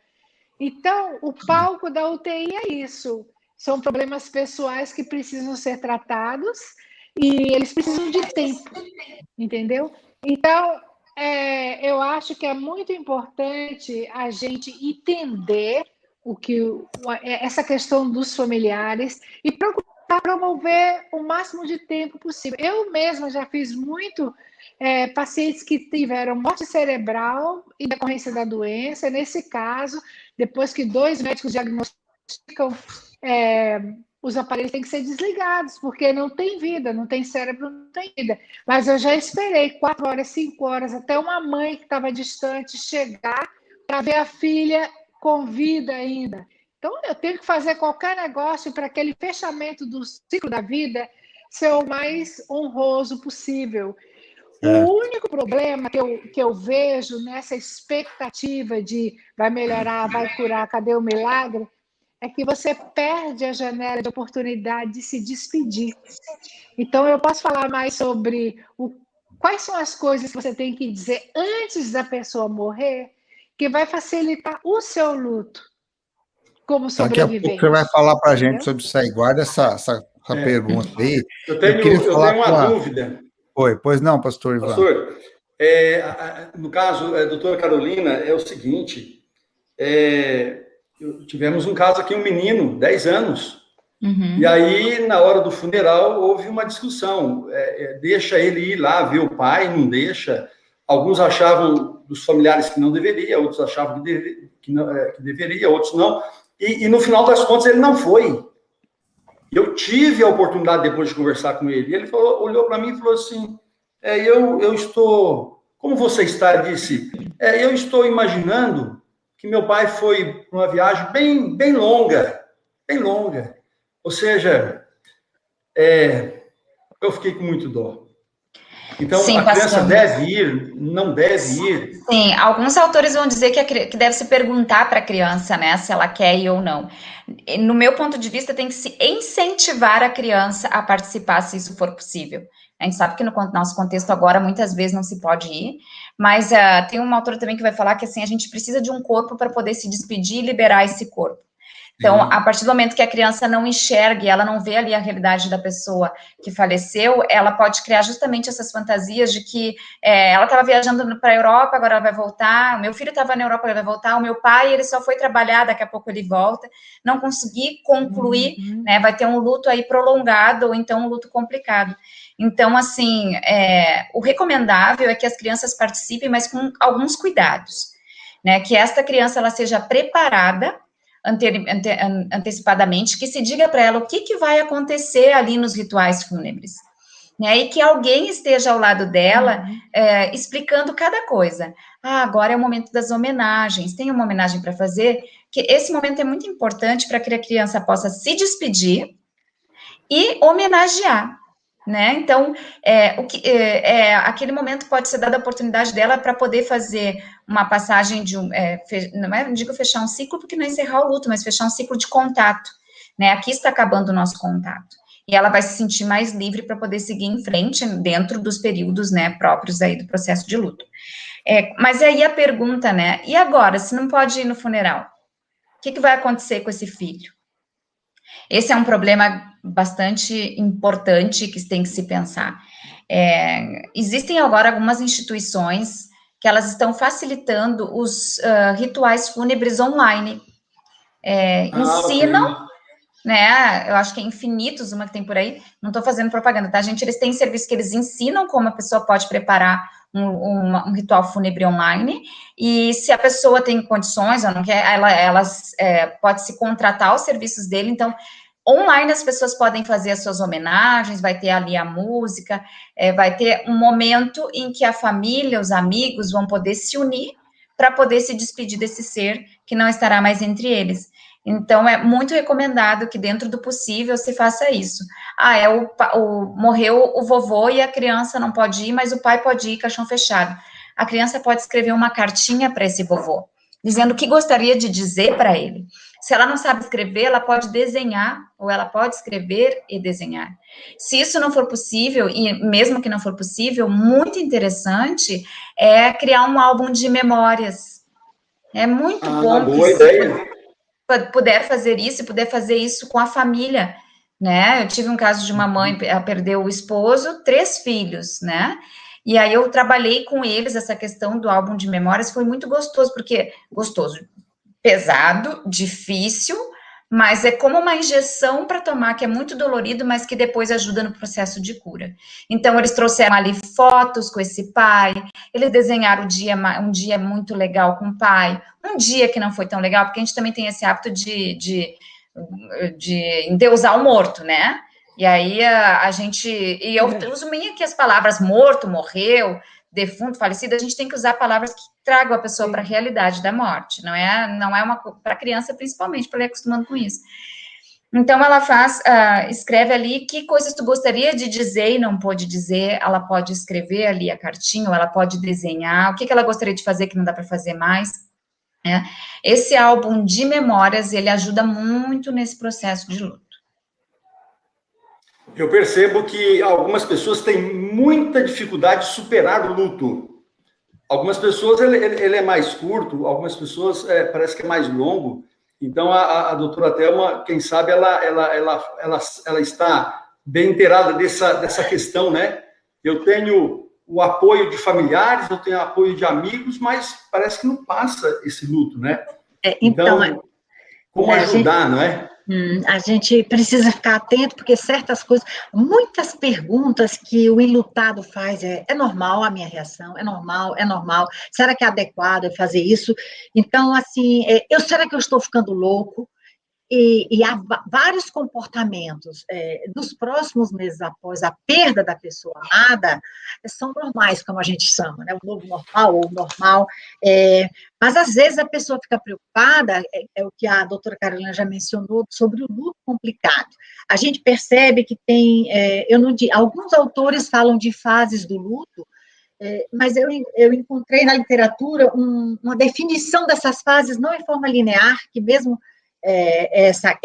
Então, o palco da UTI é isso. São problemas pessoais que precisam ser tratados e eles precisam de tempo, entendeu? Então, eu acho que é muito importante a gente entender essa questão dos familiares e procurar promover o máximo de tempo possível. Eu mesma já fiz muito pacientes que tiveram morte cerebral em decorrência da doença. Nesse caso, depois que 2 médicos diagnosticam, os aparelhos têm que ser desligados, porque não tem vida, não tem cérebro, não tem vida. Mas eu já esperei 4 horas, 5 horas, até uma mãe que estava distante chegar para ver a filha com vida ainda. Então, eu tenho que fazer qualquer negócio para aquele fechamento do ciclo da vida ser o mais honroso possível. O único problema que eu vejo nessa expectativa de vai melhorar, vai curar, cadê o milagre, é que você perde a janela de oportunidade de se despedir. Então, eu posso falar mais sobre quais são as coisas que você tem que dizer antes da pessoa morrer, que vai facilitar o seu luto como sobrevivente. Daqui a pouco você vai falar para a gente sobre isso aí. Guarda essa pergunta aí. Eu tenho uma dúvida. Oi, pois não, pastor Ivan. Pastor, no caso, doutora Carolina, é o seguinte, tivemos um caso aqui, um menino, 10 anos, e aí, na hora do funeral, houve uma discussão, deixa ele ir lá ver o pai, não deixa, alguns achavam, dos familiares, que não deveria, outros achavam que deveria, outros não, e no final das contas ele não foi. Eu tive a oportunidade depois de conversar com ele, ele olhou para mim e falou assim, eu estou, como você está? Ele disse, eu estou imaginando que meu pai foi para uma viagem bem longa, ou seja, eu fiquei com muito dó. Então, sim, a criança deve ir, não deve ir? Sim, alguns autores vão dizer que deve se perguntar para a criança, né, se ela quer ir ou não. No meu ponto de vista, tem que se incentivar a criança a participar, se isso for possível. A gente sabe que no nosso contexto agora, muitas vezes não se pode ir, mas tem uma autora também que vai falar que, assim, a gente precisa de um corpo para poder se despedir e liberar esse corpo. Então, a partir do momento que a criança não enxergue, ela não vê ali a realidade da pessoa que faleceu, ela pode criar justamente essas fantasias de que ela estava viajando para a Europa, agora ela vai voltar, o meu filho estava na Europa, ele vai voltar, o meu pai, ele só foi trabalhar, daqui a pouco ele volta, não consegui concluir, né, vai ter um luto aí prolongado, ou então um luto complicado. Então, assim, o recomendável é que as crianças participem, mas com alguns cuidados, né, que esta criança, ela seja preparada antecipadamente, que se diga para ela o que vai acontecer ali nos rituais fúnebres, né, e que alguém esteja ao lado dela, explicando cada coisa. Agora é o momento das homenagens, tem uma homenagem para fazer, que esse momento é muito importante para que a criança possa se despedir e homenagear, né, então, aquele momento pode ser dada a oportunidade dela para poder fazer uma passagem de não digo fechar um ciclo, porque não é encerrar o luto, mas fechar um ciclo de contato, né, aqui está acabando o nosso contato, e ela vai se sentir mais livre para poder seguir em frente dentro dos períodos, né, próprios aí do processo de luto. Mas aí a pergunta, né, e agora, se não pode ir no funeral, o que vai acontecer com esse filho? Esse é um problema bastante importante que tem que se pensar. Existem agora algumas instituições que elas estão facilitando os rituais fúnebres online. Ensinam, né, eu acho que é Infinitos, uma que tem por aí, não estou fazendo propaganda, tá, gente? Eles têm serviço que eles ensinam como a pessoa pode preparar um ritual fúnebre online, e se a pessoa tem condições ou não quer, ela pode se contratar os serviços dele. Então, online as pessoas podem fazer as suas homenagens, vai ter ali a música, vai ter um momento em que a família, os amigos vão poder se unir para poder se despedir desse ser que não estará mais entre eles. Então, é muito recomendado que, dentro do possível, se faça isso. Morreu o vovô e a criança não pode ir, mas o pai pode ir, caixão fechado. A criança pode escrever uma cartinha para esse vovô, dizendo o que gostaria de dizer para ele. Se ela não sabe escrever, ela pode desenhar, ou ela pode escrever e desenhar. Se isso não for possível, e mesmo que não for possível, muito interessante é criar um álbum de memórias. É muito bom boa ideia. Puder fazer isso, e puder fazer isso com a família, né? Eu tive um caso de uma mãe, ela perdeu o esposo, 3 filhos, né? E aí eu trabalhei com eles essa questão do álbum de memórias, foi muito gostoso, pesado, difícil, mas é como uma injeção para tomar, que é muito dolorido, mas que depois ajuda no processo de cura. Então, eles trouxeram ali fotos com esse pai, eles desenharam um dia muito legal com o pai, um dia que não foi tão legal, porque a gente também tem esse hábito de endeusar o morto, né? E aí eu uso meio que as palavras morto, morreu, defunto, falecido, a gente tem que usar palavras que tragam a pessoa para a realidade da morte, não é uma para a criança, principalmente, para ele acostumando com isso. Então, ela escreve ali que coisas tu gostaria de dizer e não pôde dizer, ela pode escrever ali a cartinha, ou ela pode desenhar, o que ela gostaria de fazer que não dá para fazer mais, né? Esse álbum de memórias, ele ajuda muito nesse processo de luto. Eu percebo que algumas pessoas têm muita dificuldade de superar o luto. Algumas pessoas ele é mais curto, algumas pessoas parece que é mais longo. Então, a doutora Thelma, quem sabe, ela está bem inteirada dessa questão, né? Eu tenho o apoio de familiares, eu tenho o apoio de amigos, mas parece que não passa esse luto, né? Então, como ajudar, não é? A gente precisa ficar atento, porque certas coisas, muitas perguntas que o enlutado faz, é normal a minha reação, é normal, será que é adequado eu fazer isso? Então, assim, será que eu estou ficando louco? E há vários comportamentos dos próximos meses após a perda da pessoa amada, são normais, como a gente chama, né? O novo normal ou o normal. Mas, às vezes, a pessoa fica preocupada, é o que a doutora Carolina já mencionou, sobre o luto complicado. A gente percebe que tem, alguns autores falam de fases do luto, mas eu encontrei na literatura uma definição dessas fases, não em forma linear, que mesmo essa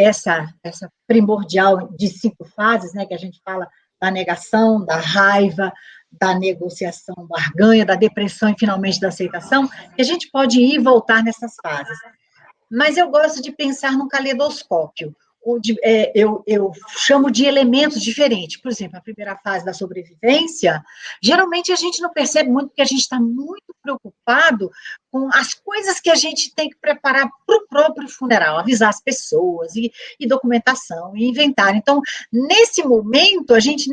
primordial de 5 fases, né, que a gente fala da negação, da raiva, da negociação, barganha, da depressão e, finalmente, da aceitação, que a gente pode ir e voltar nessas fases. mas eu gosto de pensar num caleidoscópio, onde eu chamo de elementos diferentes. Por exemplo, a primeira fase da sobrevivência, geralmente a gente não percebe muito, porque a gente está muito preocupado com as coisas que a gente tem que preparar para o próprio funeral, avisar as pessoas, e documentação, e inventário. Então, nesse momento, a gente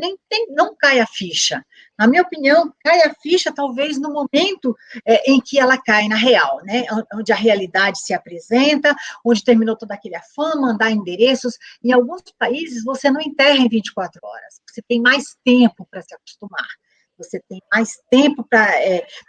não cai a ficha. Na minha opinião, cai a ficha talvez no momento em que ela cai na real, né? Onde a realidade se apresenta, onde terminou todo aquele afã, mandar endereços. Em alguns países, você não enterra em 24 horas, você tem mais tempo para se acostumar, você tem mais tempo para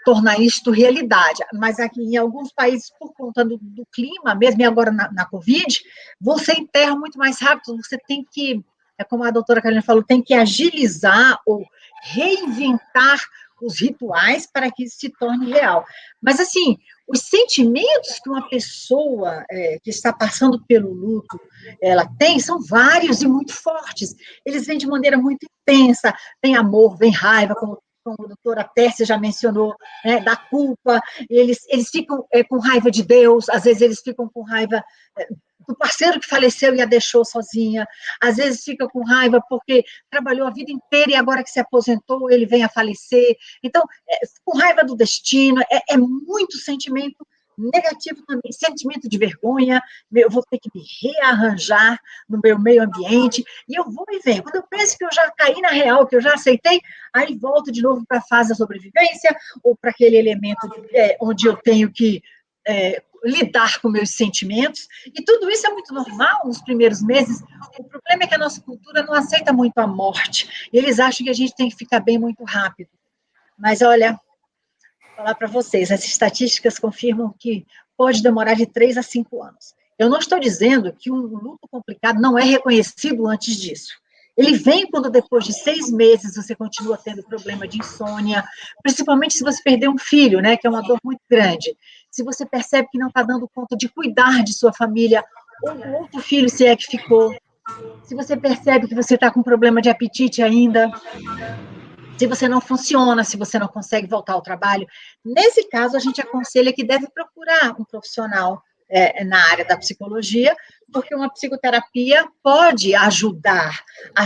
tornar isto realidade. Mas aqui, em alguns países, por conta do clima, mesmo e agora na Covid, você enterra muito mais rápido, você tem que, como a doutora Carolina falou, tem que agilizar ou reinventar os rituais para que isso se torne real. Mas, assim, os sentimentos que uma pessoa que está passando pelo luto, ela tem, são vários e muito fortes. Eles vêm de maneira muito intensa, vem amor, vem raiva, como a doutora Tércia já mencionou, né, da culpa, eles ficam com raiva de Deus, às vezes eles ficam com raiva do parceiro que faleceu e a deixou sozinha, às vezes fica com raiva porque trabalhou a vida inteira e agora que se aposentou, ele vem a falecer. Então, com raiva do destino, é muito sentimento negativo também, sentimento de vergonha, eu vou ter que me rearranjar no meu meio ambiente, e eu vou e venho. Quando eu penso que eu já caí na real, que eu já aceitei, aí volto de novo para a fase da sobrevivência, ou para aquele elemento onde eu tenho que lidar com meus sentimentos, e tudo isso é muito normal nos primeiros meses. O problema é que a nossa cultura não aceita muito a morte, eles acham que a gente tem que ficar bem muito rápido. Mas, olha, vou falar para vocês, as estatísticas confirmam que pode demorar de 3 a 5 anos. Eu não estou dizendo que um luto complicado não é reconhecido antes disso. Ele vem quando depois de 6 meses você continua tendo problema de insônia, principalmente se você perder um filho, né, que é uma dor muito grande. Se você percebe que não está dando conta de cuidar de sua família, ou do outro filho, se é que ficou. Se você percebe que você está com problema de apetite ainda, se você não funciona, se você não consegue voltar ao trabalho. Nesse caso, a gente aconselha que deve procurar um profissional na área da psicologia, porque uma psicoterapia pode ajudar a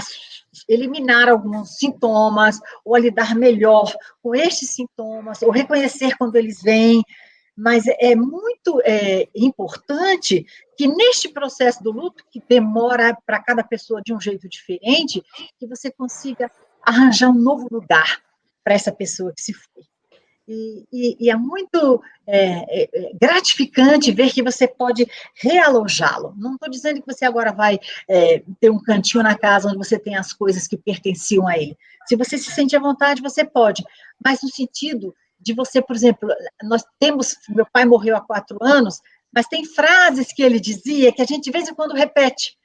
eliminar alguns sintomas, ou a lidar melhor com estes sintomas, ou reconhecer quando eles vêm. Mas é muito importante que neste processo do luto, que demora para cada pessoa de um jeito diferente, que você consiga arranjar um novo lugar para essa pessoa que se foi. E é muito gratificante ver que você pode realojá-lo. Não estou dizendo que você agora vai ter um cantinho na casa onde você tem as coisas que pertenciam a ele. Se você se sente à vontade, você pode. Mas no sentido de você, por exemplo, meu pai morreu há 4 anos, mas tem frases que ele dizia que a gente de vez em quando repete.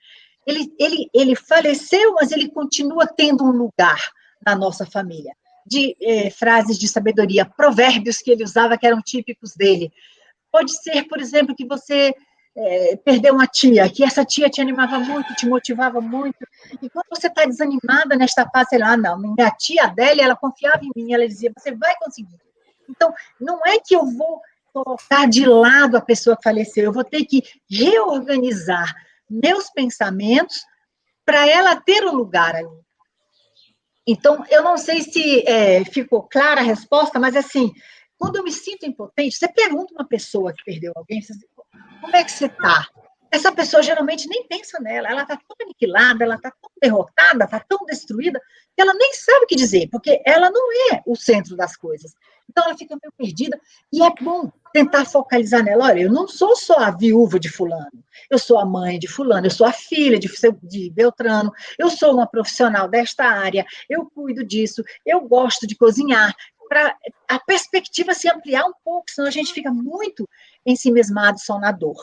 Ele faleceu, mas ele continua tendo um lugar na nossa família. De frases de sabedoria, provérbios que ele usava que eram típicos dele. Pode ser, por exemplo, que você perdeu uma tia, que essa tia te animava muito, te motivava muito, e quando você está desanimada nesta fase, não, minha tia Adélia, ela confiava em mim, ela dizia, você vai conseguir. Então, não é que eu vou colocar de lado a pessoa que faleceu, eu vou ter que reorganizar meus pensamentos para ela ter um lugar ali. Então, eu não sei se ficou clara a resposta, mas assim, quando eu me sinto impotente, você pergunta uma pessoa que perdeu alguém, você diz, como é que você está? Essa pessoa geralmente nem pensa nela, ela está tão aniquilada, ela está tão derrotada, está tão destruída, que ela nem sabe o que dizer, porque ela não é o centro das coisas. Então, ela fica meio perdida, e é bom tentar focalizar nela. Olha, eu não sou só a viúva de fulano, eu sou a mãe de fulano, eu sou a filha de Beltrano, eu sou uma profissional desta área, eu cuido disso, eu gosto de cozinhar, para a perspectiva se ampliar um pouco, senão a gente fica muito ensimesmado só na dor.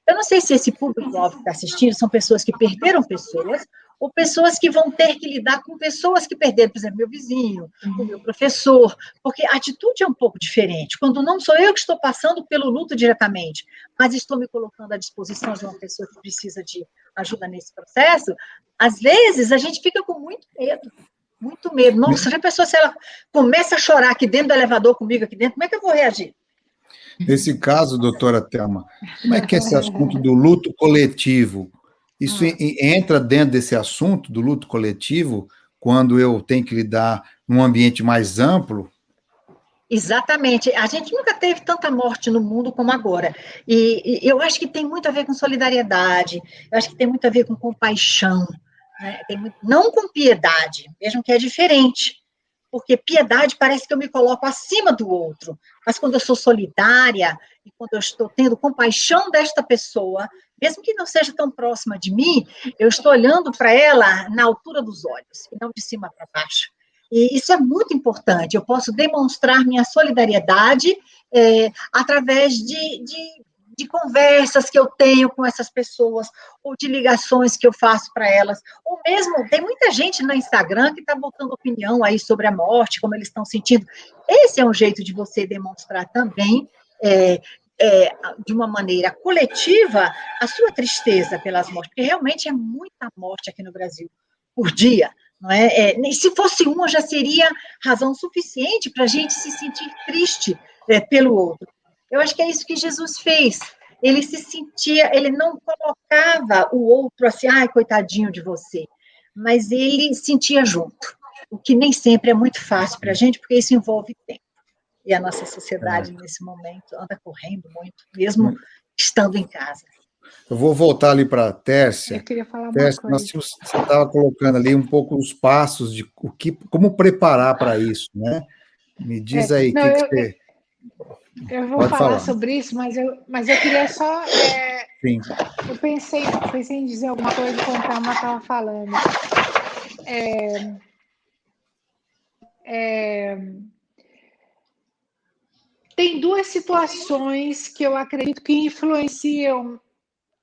Eu não sei se esse público-alvo que está assistindo são pessoas que perderam pessoas, ou pessoas que vão ter que lidar com pessoas que perderam, por exemplo, meu vizinho, o meu professor, porque a atitude é um pouco diferente. Quando não sou eu que estou passando pelo luto diretamente, mas estou me colocando à disposição de uma pessoa que precisa de ajuda nesse processo, às vezes a gente fica com muito medo. Muito medo. Nossa, a pessoa, se ela começa a chorar aqui dentro do elevador comigo, aqui dentro, como é que eu vou reagir? Nesse caso, doutora Thelma, como é que é esse assunto do luto coletivo? Isso entra dentro desse assunto do luto coletivo, quando eu tenho que lidar num ambiente mais amplo? Exatamente. A gente nunca teve tanta morte no mundo como agora. E eu acho que tem muito a ver com solidariedade, eu acho que tem muito a ver com compaixão, né? Não com piedade, mesmo que é diferente. Porque piedade parece que eu me coloco acima do outro. Mas quando eu sou solidária, e quando eu estou tendo compaixão desta pessoa, mesmo que não seja tão próxima de mim, eu estou olhando para ela na altura dos olhos, e não de cima para baixo. E isso é muito importante. Eu posso demonstrar minha solidariedade através de conversas que eu tenho com essas pessoas, ou de ligações que eu faço para elas, ou mesmo, tem muita gente no Instagram que está botando opinião aí sobre a morte, como eles estão sentindo. Esse é um jeito de você demonstrar também, de uma maneira coletiva, a sua tristeza pelas mortes, porque realmente é muita morte aqui no Brasil, por dia, não é? Se fosse uma, já seria razão suficiente para a gente se sentir triste pelo outro. Eu acho que é isso que Jesus fez. Ele se sentia, ele não colocava o outro assim, ai, coitadinho de você, mas ele sentia junto, o que nem sempre é muito fácil para a gente, porque isso envolve tempo. E a nossa sociedade, nesse momento, anda correndo muito, mesmo estando em casa. Eu vou voltar ali para a Tércia. Eu queria falar uma Tércia, coisa. você estava colocando ali um pouco os passos de como preparar para isso, né? Me diz aí, não, que você... Eu vou Pode falar falar. sobre isso, mas eu queria só... Sim. Eu pensei em dizer alguma coisa quando a Thelma estava falando. Tem duas situações que eu acredito que influenciam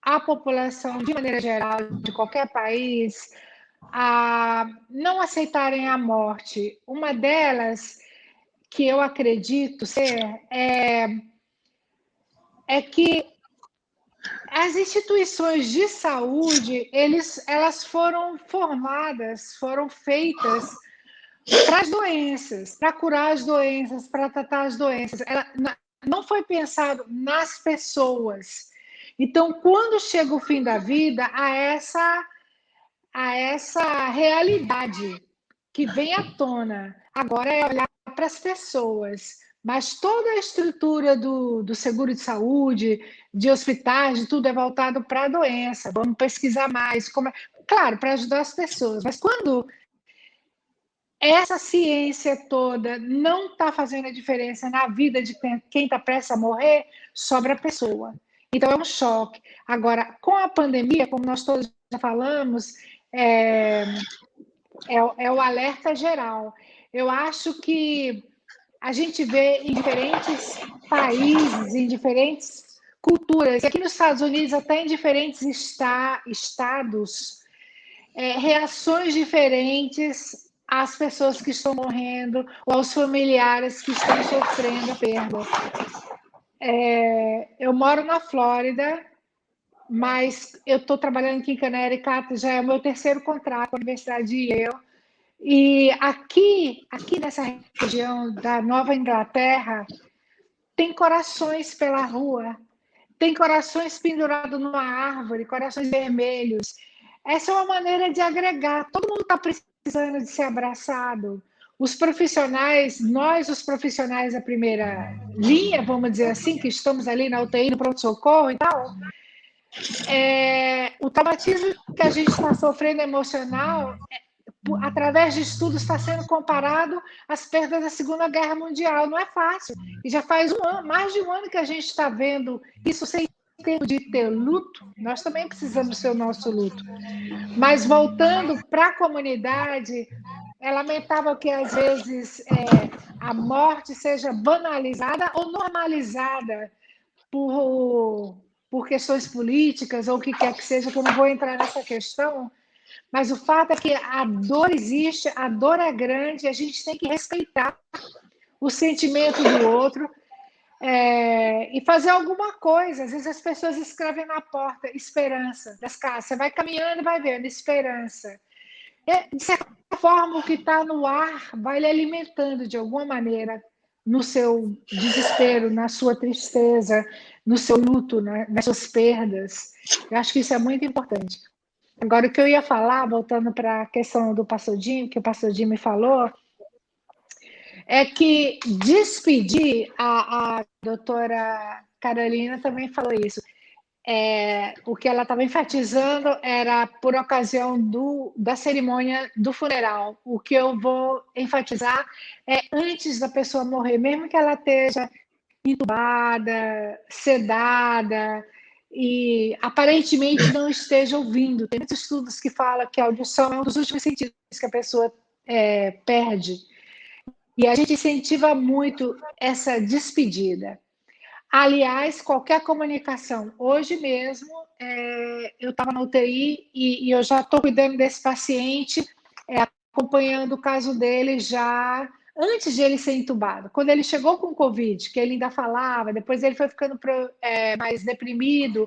a população, de maneira geral, de qualquer país, a não aceitarem a morte. Uma delas, que eu acredito ser, é que as instituições de saúde, elas foram formadas, foram feitas para as doenças, para curar as doenças, para tratar as doenças. Não foi pensado nas pessoas. Então, quando chega o fim da vida, há essa realidade que vem à tona. Agora é olhar para as pessoas. Mas toda a estrutura do seguro de saúde, de hospitais, de tudo é voltado para a doença. Vamos pesquisar mais. Claro, para ajudar as pessoas. Mas quando essa ciência toda não está fazendo a diferença na vida de quem está prestes a morrer, sobra a pessoa. Então, é um choque. Agora, com a pandemia, como nós todos já falamos, é o alerta geral. Eu acho que a gente vê em diferentes países, em diferentes culturas, aqui nos Estados Unidos, até em diferentes estados, reações diferentes às pessoas que estão morrendo ou aos familiares que estão sofrendo a perda. Eu moro na Flórida, mas eu estou trabalhando aqui em Connecticut, já é o meu terceiro contrato com a Universidade de Yale. E aqui nessa região da Nova Inglaterra, tem corações pela rua, tem corações pendurados numa árvore, corações vermelhos. Essa é uma maneira de agregar. Todo mundo está precisando de ser abraçado. Os profissionais, nós, os profissionais da primeira linha, vamos dizer assim, que estamos ali na UTI, no pronto-socorro e tal, o traumatismo que a gente está sofrendo emocional, através de estudos, está sendo comparado às perdas da Segunda Guerra Mundial. Não é fácil. E já faz mais de um ano que a gente está vendo isso sem tempo de ter luto. Nós também precisamos ter o nosso luto. Mas voltando para a comunidade, é lamentável que às vezes a morte seja banalizada ou normalizada por questões políticas ou o que quer que seja, que eu não vou entrar nessa questão. Mas o fato é que a dor existe, a dor é grande, a gente tem que respeitar o sentimento do outro e fazer alguma coisa. Às vezes as pessoas escrevem na porta esperança das casas. Você vai caminhando e vai vendo esperança. De certa forma, o que está no ar vai lhe alimentando de alguma maneira. no seu desespero, na sua tristeza, no seu luto, né, nas suas perdas. Eu acho que isso é muito importante. Agora, o que eu ia falar, voltando para a questão do pastor Jim, que o pastor Jim me falou, é que despedir, a doutora Carolina também falou isso, o que ela estava enfatizando era por ocasião da cerimônia do funeral. O que eu vou enfatizar é antes da pessoa morrer, mesmo que ela esteja entubada, sedada, e aparentemente não esteja ouvindo. Tem muitos estudos que falam que a audição é um dos últimos sentidos que a pessoa perde. E a gente incentiva muito essa despedida. Aliás, qualquer comunicação. Hoje mesmo, eu estava na UTI e eu já estou cuidando desse paciente, acompanhando o caso dele já antes de ele ser entubado. Quando ele chegou com Covid, que ele ainda falava, depois ele foi ficando mais deprimido,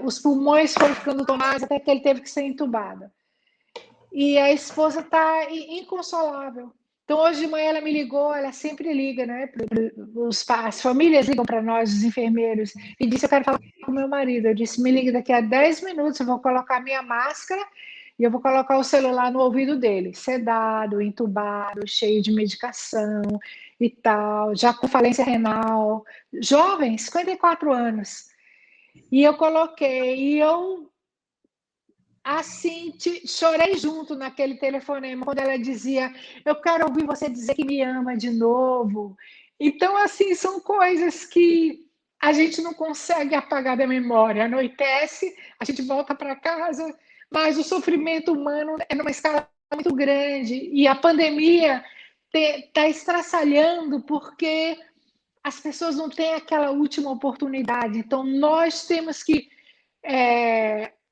os pulmões foram ficando tomados até que ele teve que ser entubado. E a esposa está inconsolável. Então, hoje de manhã ela me ligou, ela sempre liga, né? As famílias ligam para nós, os enfermeiros, e disse: eu quero falar com o meu marido. Eu disse: me ligue daqui a 10 minutos, eu vou colocar minha máscara e eu vou colocar o celular no ouvido dele, sedado, entubado, cheio de medicação e tal, já com falência renal, jovem, 54 anos. E eu coloquei, e eu assim, chorei junto naquele telefonema, quando ela dizia: eu quero ouvir você dizer que me ama de novo. Então, assim, são coisas que a gente não consegue apagar da memória. Anoitece, a gente volta para casa, mas o sofrimento humano é numa escala muito grande. E a pandemia está estraçalhando porque as pessoas não têm aquela última oportunidade. Então, nós temos que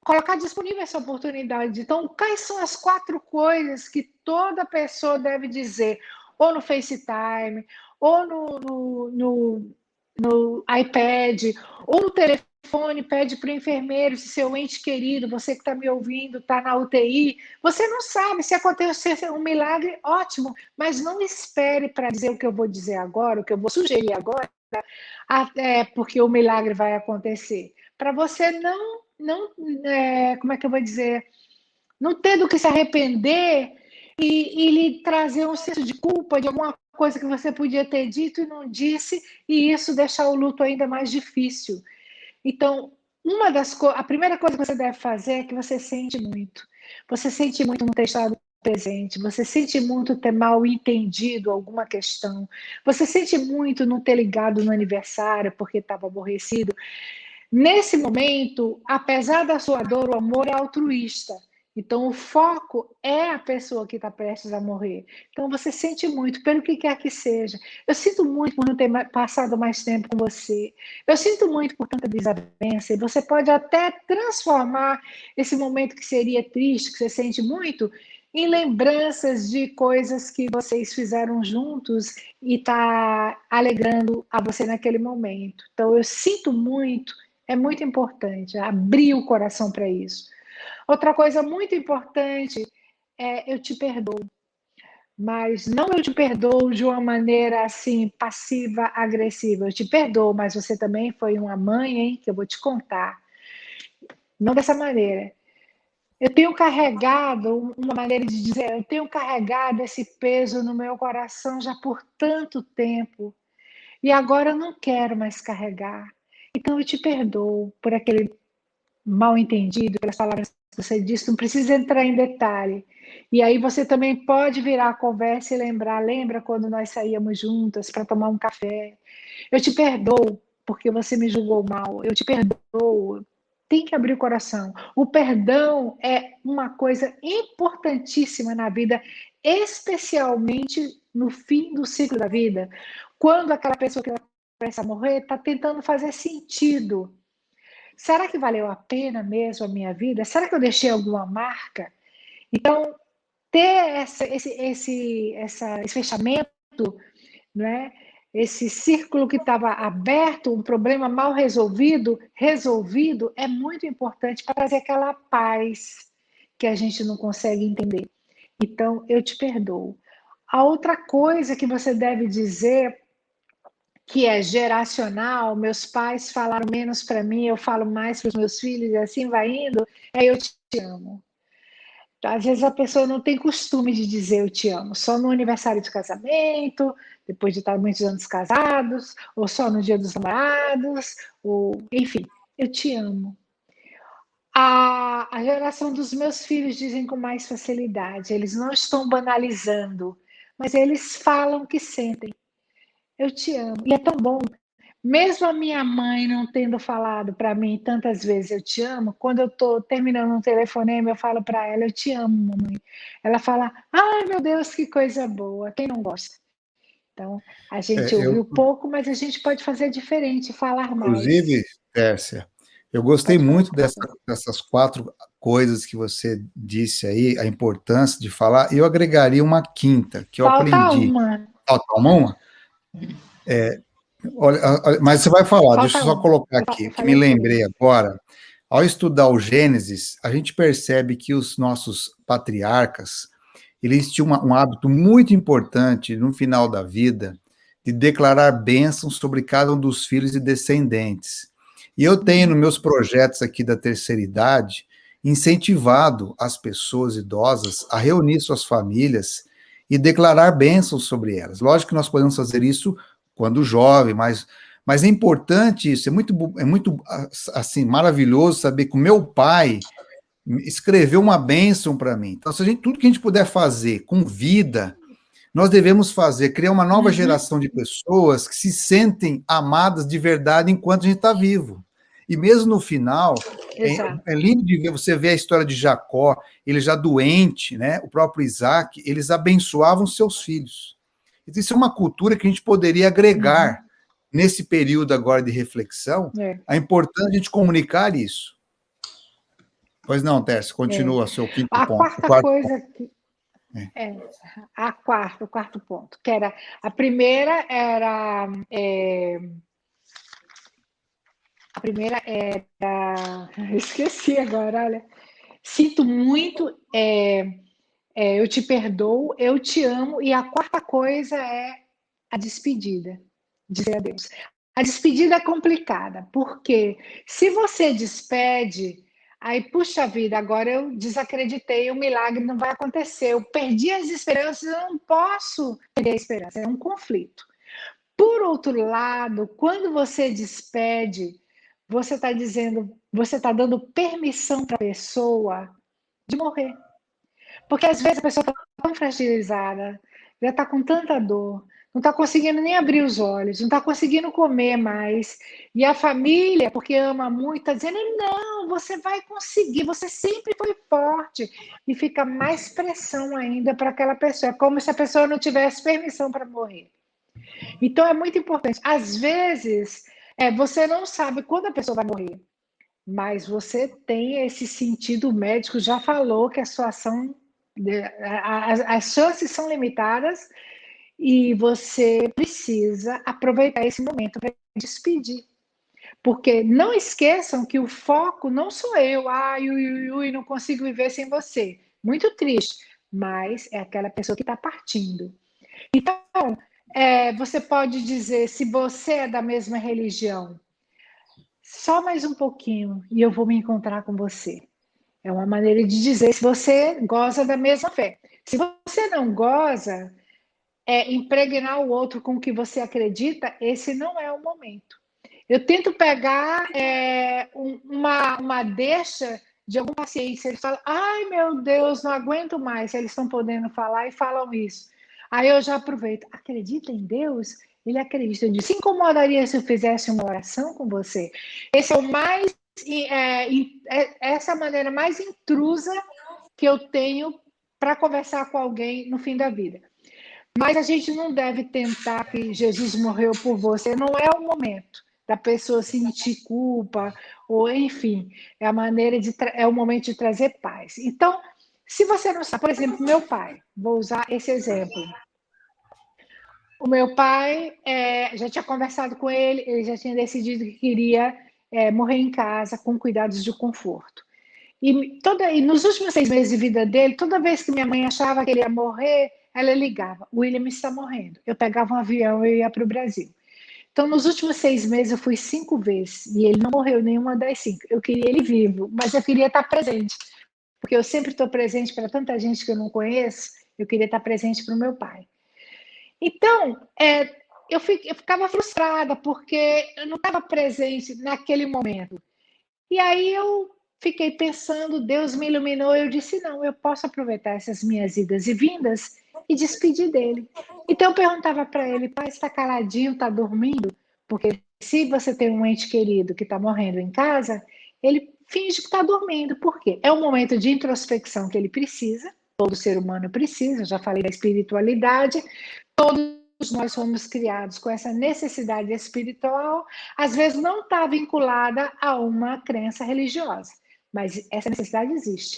colocar disponível essa oportunidade. Então, quais são as 4 coisas que toda pessoa deve dizer, ou no FaceTime, ou no iPad, ou no telefone, pede para o enfermeiro, se seu ente querido, você que está me ouvindo, está na UTI, você não sabe, se acontecer um milagre, ótimo, mas não espere para dizer o que eu vou dizer agora, o que eu vou sugerir agora, porque o milagre vai acontecer. Para você não, como é que eu vou dizer, não ter do que se arrepender e lhe trazer um senso de culpa de alguma coisa que você podia ter dito e não disse, e isso deixar o luto ainda mais difícil. Então, a primeira coisa que você deve fazer é que você sente muito. Você sente muito não ter estado presente, você sente muito ter mal entendido alguma questão, você sente muito não ter ligado no aniversário porque estava aborrecido. Nesse momento, apesar da sua dor, o amor é altruísta. Então, o foco é a pessoa que está prestes a morrer. Então, você sente muito, pelo que quer que seja. Eu sinto muito por não ter passado mais tempo com você. Eu sinto muito por tanta desavença. E você pode até transformar esse momento que seria triste, que você sente muito, em lembranças de coisas que vocês fizeram juntos e está alegrando a você naquele momento. Então, eu sinto muito. É muito importante abrir o coração para isso. Outra coisa muito importante é: eu te perdoo. Mas não eu te perdoo de uma maneira assim, passiva, agressiva. Eu te perdoo, mas você também foi uma mãe, hein, que eu vou te contar. Não dessa maneira. Eu tenho carregado, uma maneira de dizer, eu tenho carregado esse peso no meu coração já por tanto tempo. E agora eu não quero mais carregar. Então eu te perdoo por aquele mal entendido, pelas palavras que você disse, não precisa entrar em detalhe. E aí você também pode virar a conversa e lembra quando nós saíamos juntas para tomar um café? Eu te perdoo porque você me julgou mal, eu te perdoo. Tem que abrir o coração. O perdão é uma coisa importantíssima na vida, especialmente no fim do ciclo da vida, quando aquela pessoa que vai morrer está tentando fazer sentido. Será que valeu a pena mesmo a minha vida? Será que eu deixei alguma marca? Então, ter esse fechamento, né? Esse círculo que estava aberto, um problema mal resolvido, é muito importante para trazer aquela paz que a gente não consegue entender. Então, eu te perdoo. A outra coisa que você deve dizer, que é geracional, meus pais falaram menos para mim, eu falo mais para os meus filhos, e assim vai indo, é eu te amo. Às vezes a pessoa não tem costume de dizer eu te amo, só no aniversário de casamento, depois de estar muitos anos casados, ou só no dia dos namorados, ou enfim, eu te amo. A geração dos meus filhos dizem com mais facilidade, eles não estão banalizando, mas eles falam o que sentem. Eu te amo. E é tão bom. Mesmo a minha mãe não tendo falado para mim tantas vezes eu te amo, quando eu estou terminando um telefonema, eu falo para ela, eu te amo, mamãe. Ela fala, ai meu Deus, que coisa boa, quem não gosta? Então, a gente ouviu pouco, mas a gente pode fazer diferente, falar mais. Inclusive, Tércia, eu gostei muito dessas 4 coisas que você disse aí, a importância de falar, e eu agregaria uma quinta, que eu aprendi. Uma. Falta uma? Olha, mas você vai falar, deixa eu só colocar aqui, que me lembrei agora. Ao estudar o Gênesis, a gente percebe que os nossos patriarcas, eles tinham um hábito muito importante no final da vida, de declarar bênçãos sobre cada um dos filhos e descendentes. E eu tenho, nos meus projetos aqui da terceira idade, incentivado as pessoas idosas a reunir suas famílias e declarar bênçãos sobre elas. Lógico que nós podemos fazer isso quando jovem, mas é importante isso, é muito assim, maravilhoso saber que o meu pai escreveu uma bênção para mim. Então, tudo que a gente puder fazer com vida, nós devemos fazer, criar uma nova geração de pessoas que se sentem amadas de verdade enquanto a gente está vivo. E mesmo no final, é lindo de ver, você ver a história de Jacó, ele já doente, né? O próprio Isaac, eles abençoavam seus filhos. Então, isso é uma cultura que a gente poderia agregar nesse período agora de reflexão, é importante a gente comunicar isso. Pois não, Tércia, continua seu quinto ponto. A quarta coisa que... o quarto ponto, que era... A primeira era... esqueci agora, olha. Sinto muito, eu te perdoo, eu te amo, e a quarta coisa é a despedida, dizer adeus. A despedida é complicada, porque se você despede, aí, puxa vida, agora eu desacreditei, o milagre não vai acontecer, eu perdi as esperanças, eu não posso perder a esperança, é um conflito. Por outro lado, quando você despede, você está dizendo, você está dando permissão para a pessoa de morrer. Porque às vezes a pessoa está tão fragilizada, já está com tanta dor, não está conseguindo nem abrir os olhos, não está conseguindo comer mais. E a família, porque ama muito, está dizendo, não, você vai conseguir, você sempre foi forte. E fica mais pressão ainda para aquela pessoa. É como se a pessoa não tivesse permissão para morrer. Então é muito importante. Às vezes, você não sabe quando a pessoa vai morrer, mas você tem esse sentido, o médico já falou que a sua ação, as chances são limitadas e você precisa aproveitar esse momento para despedir. Porque não esqueçam que o foco não sou eu, não consigo viver sem você. Muito triste, mas é aquela pessoa que está partindo. Então, você pode dizer, se você é da mesma religião, só mais um pouquinho e eu vou me encontrar com você. É uma maneira de dizer se você goza da mesma fé. Se você não goza, impregnar o outro com o que você acredita, esse não é o momento. Eu tento pegar uma deixa de algum paciente, eles falam, ai meu Deus, não aguento mais, eles estão podendo falar e falam isso. Aí eu já aproveito, acredita em Deus? Ele acredita em Deus. Se incomodaria se eu fizesse uma oração com você? Esse é o mais, essa é a maneira mais intrusa que eu tenho para conversar com alguém no fim da vida. Mas a gente não deve tentar que Jesus morreu por você, não é o momento da pessoa sentir culpa, ou enfim, é a maneira é o momento de trazer paz. Então, se você não sabe, por exemplo, meu pai, vou usar esse exemplo. O meu pai, já tinha conversado com ele já tinha decidido que queria morrer em casa com cuidados de E nos últimos 6 meses de vida dele, toda vez que minha mãe achava que ele ia morrer, ela ligava, o William está morrendo. Eu pegava um avião e ia para o Brasil. Então, nos últimos 6 meses, eu fui 5 vezes, e ele não morreu nenhuma das 5. Eu queria ele vivo, mas eu queria estar presente, porque eu sempre estou presente para tanta gente que eu não conheço, eu queria estar presente para o meu pai. Então, eu ficava frustrada, porque eu não estava presente naquele momento. E aí eu fiquei pensando, Deus me iluminou, eu disse, não, eu posso aproveitar essas minhas idas e vindas e despedir dele. Então eu perguntava para ele, pai, está caladinho, está dormindo? Porque se você tem um ente querido que está morrendo em casa, ele finge que está dormindo. Por quê? É um momento de introspecção que ele precisa, todo ser humano precisa, eu já falei da espiritualidade, todos nós fomos criados com essa necessidade espiritual, às vezes não está vinculada a uma crença religiosa, mas essa necessidade existe.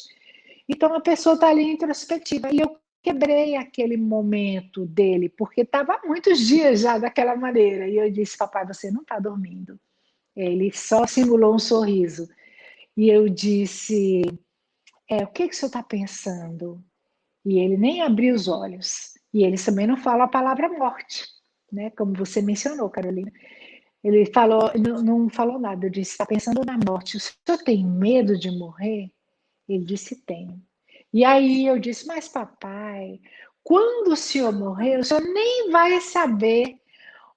Então a pessoa está ali introspectiva, e eu quebrei aquele momento dele, porque estava muitos dias já daquela maneira, e eu disse, papai, você não está dormindo. Ele só simulou um sorriso, e eu disse, o que o senhor está pensando? E ele nem abriu os olhos. E eles também não falam a palavra morte, né? Como você mencionou, Carolina. Ele falou, não falou nada. Eu disse, está pensando na morte. O senhor tem medo de morrer? Ele disse, tenho. E aí eu disse, mas papai, quando o senhor morrer, o senhor nem vai saber.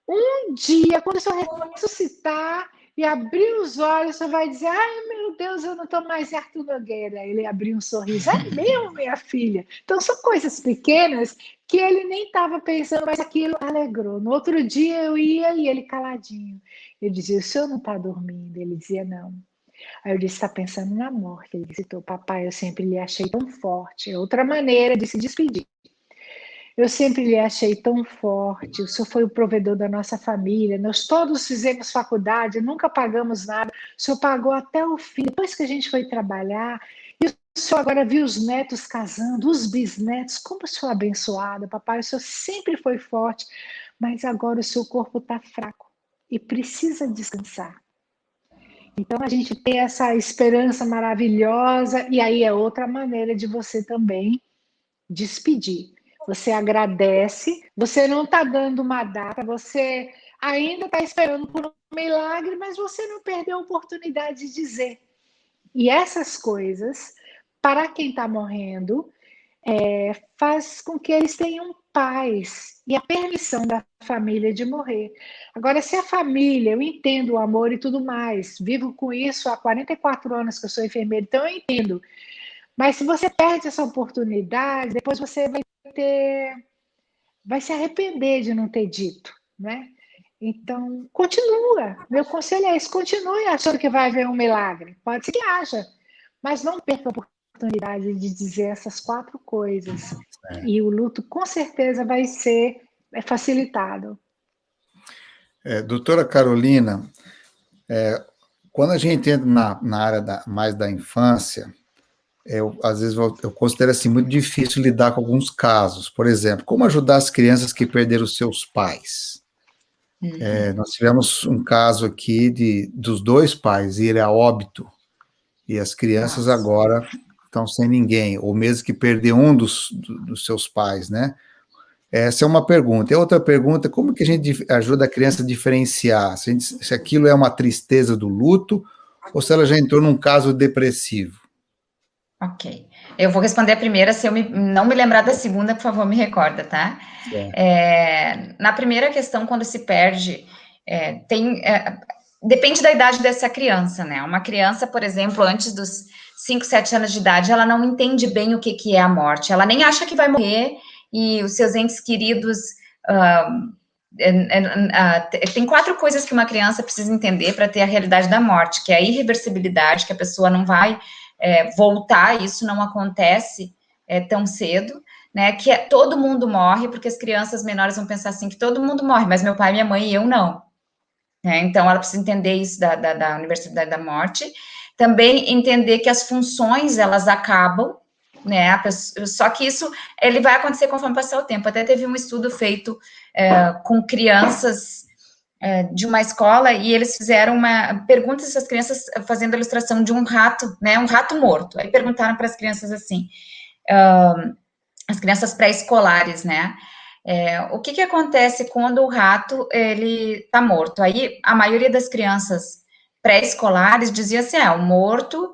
Um dia, quando o senhor ressuscitar e abrir os olhos, você vai dizer, ai meu Deus, eu não estou mais em Arthur Nogueira. Ele abriu um sorriso, é mesmo, minha filha? Então são coisas pequenas que ele nem estava pensando, mas aquilo alegrou. No outro dia eu ia e ele caladinho. Eu dizia, o senhor não está dormindo? Ele dizia, não. Aí eu disse, está pensando na morte. Ele disse, papai, eu sempre lhe achei tão forte. É outra maneira de se despedir. Eu sempre lhe achei tão forte, o senhor foi o provedor da nossa família, nós todos fizemos faculdade, nunca pagamos nada, o senhor pagou até o fim, depois que a gente foi trabalhar, e o senhor agora viu os netos casando, os bisnetos, como o senhor é abençoado, papai, o senhor sempre foi forte, mas agora o seu corpo está fraco e precisa descansar. Então a gente tem essa esperança maravilhosa, e aí é outra maneira de você também despedir. Você agradece, você não está dando uma data, você ainda está esperando por um milagre, mas você não perdeu a oportunidade de dizer. E essas coisas, para quem está morrendo, faz com que eles tenham paz e a permissão da família de morrer. Agora, se a família, eu entendo o amor e tudo mais, vivo com isso há 44 anos que eu sou enfermeira, então eu entendo. Mas se você perde essa oportunidade, depois você vai se arrepender de não ter dito, né? Então, continua. Meu conselho é esse, continue achando que vai haver um milagre. Pode ser que haja, mas não perca a oportunidade de dizer essas 4 coisas. E o luto, com certeza, vai ser facilitado. Doutora Carolina, quando a gente entra na área mais da infância, às vezes eu considero assim, muito difícil lidar com alguns casos. Por exemplo, como ajudar as crianças que perderam seus pais? Nós tivemos um caso aqui dos 2 pais ir a óbito, e as crianças agora estão sem ninguém, ou mesmo que perder um dos seus pais, né? Essa é uma pergunta. E outra pergunta, como que a gente ajuda a criança a diferenciar se aquilo é uma tristeza do luto, ou se ela já entrou num caso depressivo? Ok. Eu vou responder a primeira, se eu não me lembrar da segunda, por favor, me recorda, tá? Na primeira questão, quando se perde, depende da idade dessa criança, né? Uma criança, por exemplo, antes dos 5, 7 anos de idade, ela não entende bem o que é a morte, ela nem acha que vai morrer, e os seus entes queridos... tem 4 coisas que uma criança precisa entender para ter a realidade da morte, que é a irreversibilidade, que a pessoa não vai... voltar, isso não acontece tão cedo, né, que todo mundo morre, porque as crianças menores vão pensar assim, que todo mundo morre, mas meu pai, minha mãe e eu não, né, então ela precisa entender isso da universalidade da morte, também entender que as funções, elas acabam, né, só que isso, ele vai acontecer conforme passar o tempo. Até teve um estudo feito com crianças de uma escola, e eles fizeram perguntas a essas crianças, fazendo a ilustração de um rato, né, um rato morto. Aí perguntaram para as crianças assim, as crianças pré-escolares, né? O que acontece quando o rato, ele tá morto? Aí, a maioria das crianças pré-escolares dizia assim, o morto,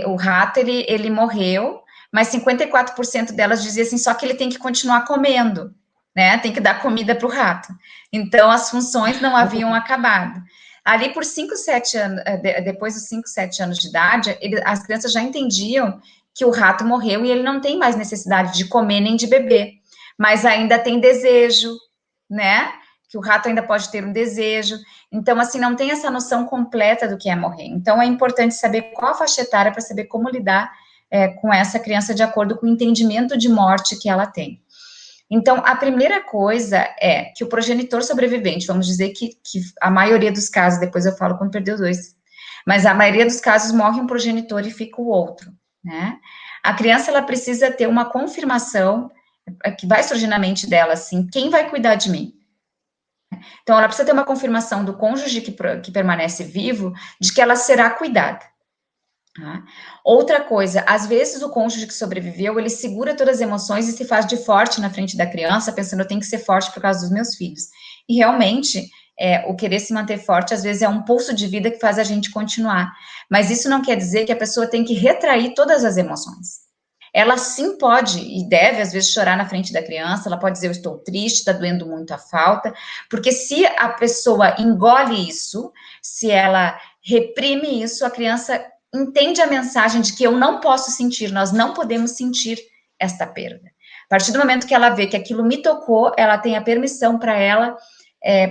o rato, ele morreu, mas 54% delas dizia assim, só que ele tem que continuar comendo, né? Tem que dar comida para o rato. Então, as funções não haviam acabado. Ali, por 5, 7 anos, depois dos 5, 7 anos de idade, as crianças já entendiam que o rato morreu e ele não tem mais necessidade de comer nem de beber, mas ainda tem desejo, né? Que o rato ainda pode ter um desejo. Então, assim, não tem essa noção completa do que é morrer. Então, é importante saber qual a faixa etária para saber como lidar com essa criança de acordo com o entendimento de morte que ela tem. Então, a primeira coisa é que o progenitor sobrevivente, vamos dizer que a maioria dos casos, depois eu falo quando perdeu 2, mas a maioria dos casos morre um progenitor e fica o outro, né? A criança, ela precisa ter uma confirmação que vai surgir na mente dela, assim, quem vai cuidar de mim? Então, ela precisa ter uma confirmação do cônjuge que permanece vivo, de que ela será cuidada. Tá? Outra coisa, às vezes o cônjuge que sobreviveu, ele segura todas as emoções e se faz de forte na frente da criança, pensando, eu tenho que ser forte por causa dos meus filhos. E realmente, o querer se manter forte, às vezes é um pulso de vida que faz a gente continuar. Mas isso não quer dizer que a pessoa tem que retrair todas as emoções. Ela sim pode e deve, às vezes, chorar na frente da criança, ela pode dizer, eu estou triste, está doendo muito a falta, porque se a pessoa engole isso, se ela reprime isso, a criança entende a mensagem de que eu não posso sentir, nós não podemos sentir esta perda. A partir do momento que ela vê que aquilo me tocou, ela tem a permissão para ela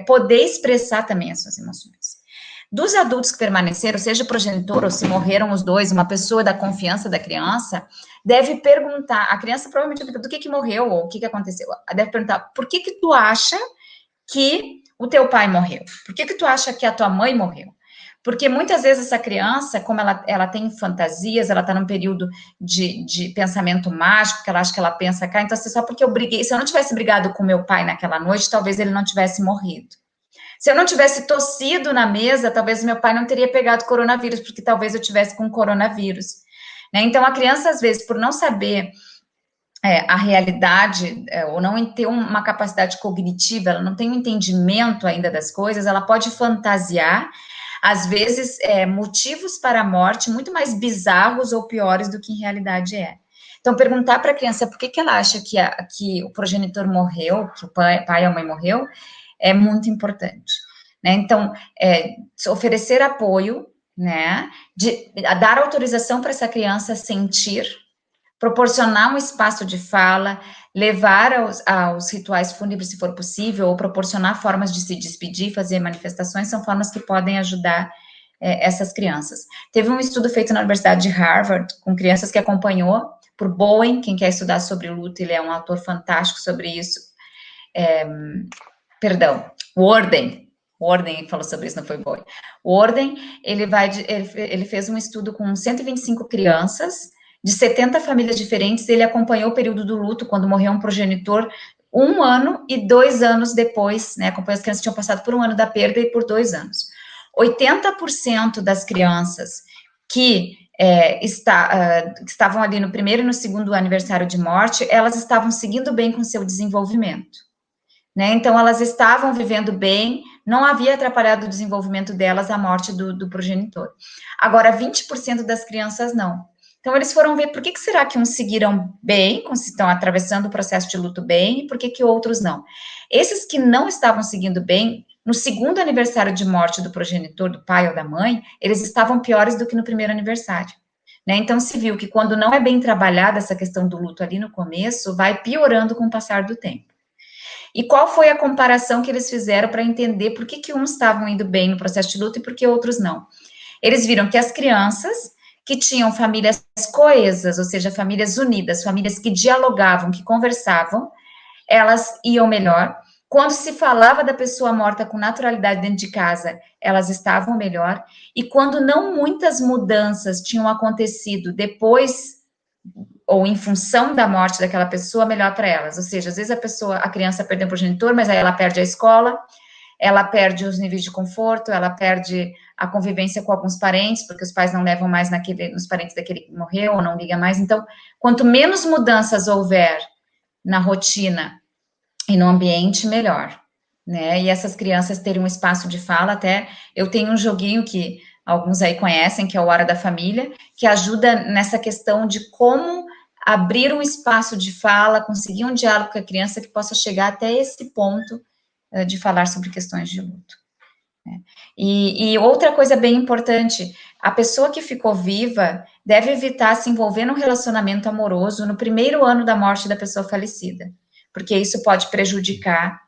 poder expressar também as suas emoções. Dos adultos que permaneceram, seja progenitor ou se morreram os dois, uma pessoa da confiança da criança, deve perguntar, a criança provavelmente vai perguntar do que morreu ou o que aconteceu, deve perguntar, por que tu acha que o teu pai morreu? Por que tu acha que a tua mãe morreu? Porque muitas vezes essa criança, como ela tem fantasias, ela está num período de pensamento mágico, que ela acha que ela pensa, então assim, só porque eu briguei, se eu não tivesse brigado com meu pai naquela noite, talvez ele não tivesse morrido. Se eu não tivesse tossido na mesa, talvez meu pai não teria pegado coronavírus, porque talvez eu tivesse com coronavírus. Né? Então, a criança, às vezes, por não saber a realidade, ou não ter uma capacidade cognitiva, ela não tem um entendimento ainda das coisas, ela pode fantasiar, às vezes, motivos para a morte muito mais bizarros ou piores do que em realidade é. Então, perguntar para a criança por que ela acha que o progenitor morreu, que o pai ou a mãe morreu, é muito importante. Né? Então, oferecer apoio, né? Dar autorização para essa criança sentir, proporcionar um espaço de fala, levar aos rituais fúnebres, se for possível, ou proporcionar formas de se despedir, fazer manifestações, são formas que podem ajudar essas crianças. Teve um estudo feito na Universidade de Harvard, com crianças que acompanhou, por Bowen, quem quer estudar sobre luto, ele é um autor fantástico sobre isso, Worden falou sobre isso, não foi Bowen. Worden, ele fez um estudo com 125 crianças, de 70 famílias diferentes, ele acompanhou o período do luto, quando morreu um progenitor, 1 ano e 2 anos depois, né, acompanhou as crianças que tinham passado por 1 ano da perda e por 2 anos. 80% das crianças que estavam ali no primeiro e no segundo aniversário de morte, elas estavam seguindo bem com seu desenvolvimento. Né? Então, elas estavam vivendo bem, não havia atrapalhado o desenvolvimento delas a morte do progenitor. Agora, 20% das crianças não. Então, eles foram ver por que será que uns seguiram bem, estão atravessando o processo de luto bem, e por que outros não. Esses que não estavam seguindo bem, no segundo aniversário de morte do progenitor, do pai ou da mãe, eles estavam piores do que no primeiro aniversário. Né? Então, se viu que quando não é bem trabalhada essa questão do luto ali no começo, vai piorando com o passar do tempo. E qual foi a comparação que eles fizeram para entender por que uns estavam indo bem no processo de luto e por que outros não? Eles viram que as crianças que tinham famílias coesas, ou seja, famílias unidas, famílias que dialogavam, que conversavam, elas iam melhor. Quando se falava da pessoa morta com naturalidade dentro de casa, elas estavam melhor. E quando não muitas mudanças tinham acontecido depois ou em função da morte daquela pessoa, melhor para elas. Ou seja, às vezes a criança perdeu o progenitor, mas aí ela perde a escola, ela perde os níveis de conforto, ela perde a convivência com alguns parentes, porque os pais não levam mais nos parentes daquele que morreu, ou não liga mais. Então, quanto menos mudanças houver na rotina e no ambiente, melhor, né? E essas crianças terem um espaço de fala, até eu tenho um joguinho que alguns aí conhecem, que é o Hora da Família, que ajuda nessa questão de como abrir um espaço de fala, conseguir um diálogo com a criança que possa chegar até esse ponto de falar sobre questões de luto. Né? E outra coisa bem importante, a pessoa que ficou viva deve evitar se envolver num relacionamento amoroso no primeiro ano da morte da pessoa falecida, porque isso pode prejudicar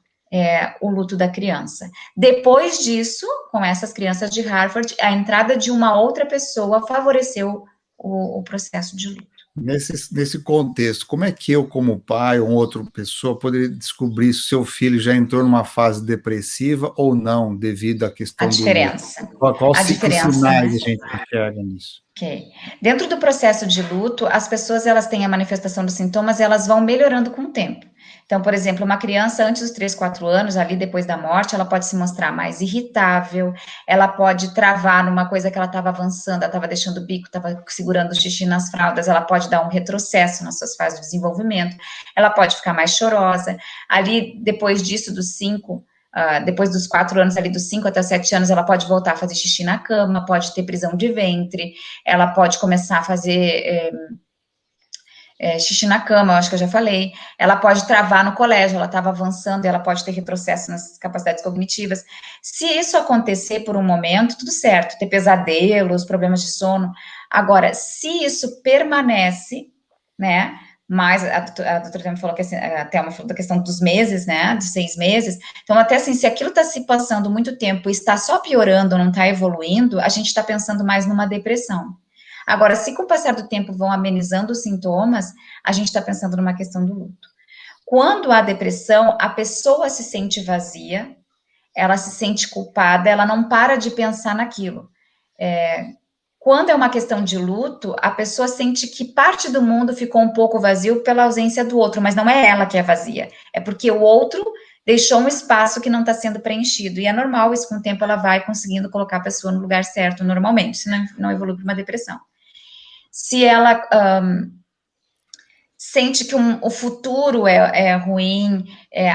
o luto da criança. Depois disso, com essas crianças de Harvard, a entrada de uma outra pessoa favoreceu o processo de luto. Nesse contexto, como é que eu, como pai ou outra pessoa, poderia descobrir se seu filho já entrou numa fase depressiva ou não, devido à questão a diferença. do luto? Qual a diferença, sinais né? a gente enxerga nisso? Ok. Dentro do processo de luto, as pessoas, elas têm a manifestação dos sintomas, elas vão melhorando com o tempo. Então, por exemplo, uma criança antes dos 3, 4 anos, ali depois da morte, ela pode se mostrar mais irritável, ela pode travar numa coisa que ela estava avançando, ela estava deixando o bico, estava segurando o xixi nas fraldas, ela pode dar um retrocesso nas suas fases de desenvolvimento, ela pode ficar mais chorosa. Ali, depois disso, depois dos 4 anos, ali dos 5 até 7 anos, ela pode voltar a fazer xixi na cama, pode ter prisão de ventre, ela pode começar a fazer xixi na cama, eu acho que eu já falei, ela pode travar no colégio, ela estava avançando e ela pode ter retrocesso nas capacidades cognitivas. Se isso acontecer por um momento, tudo certo, ter pesadelos, problemas de sono. Agora, se isso permanece, né, mas a doutora Thelma falou que a Thelma falou da questão dos meses, né, de 6 meses, então até assim, se aquilo está se passando muito tempo e está só piorando, não está evoluindo, a gente está pensando mais numa depressão. Agora, se com o passar do tempo vão amenizando os sintomas, a gente está pensando numa questão do luto. Quando há depressão, a pessoa se sente vazia, ela se sente culpada, ela não para de pensar naquilo. Quando é uma questão de luto, a pessoa sente que parte do mundo ficou um pouco vazio pela ausência do outro, mas não é ela que é vazia, é porque o outro deixou um espaço que não está sendo preenchido, e é normal, isso com o tempo ela vai conseguindo colocar a pessoa no lugar certo normalmente, senão não evolui para uma depressão. Se ela sente que o futuro é ruim,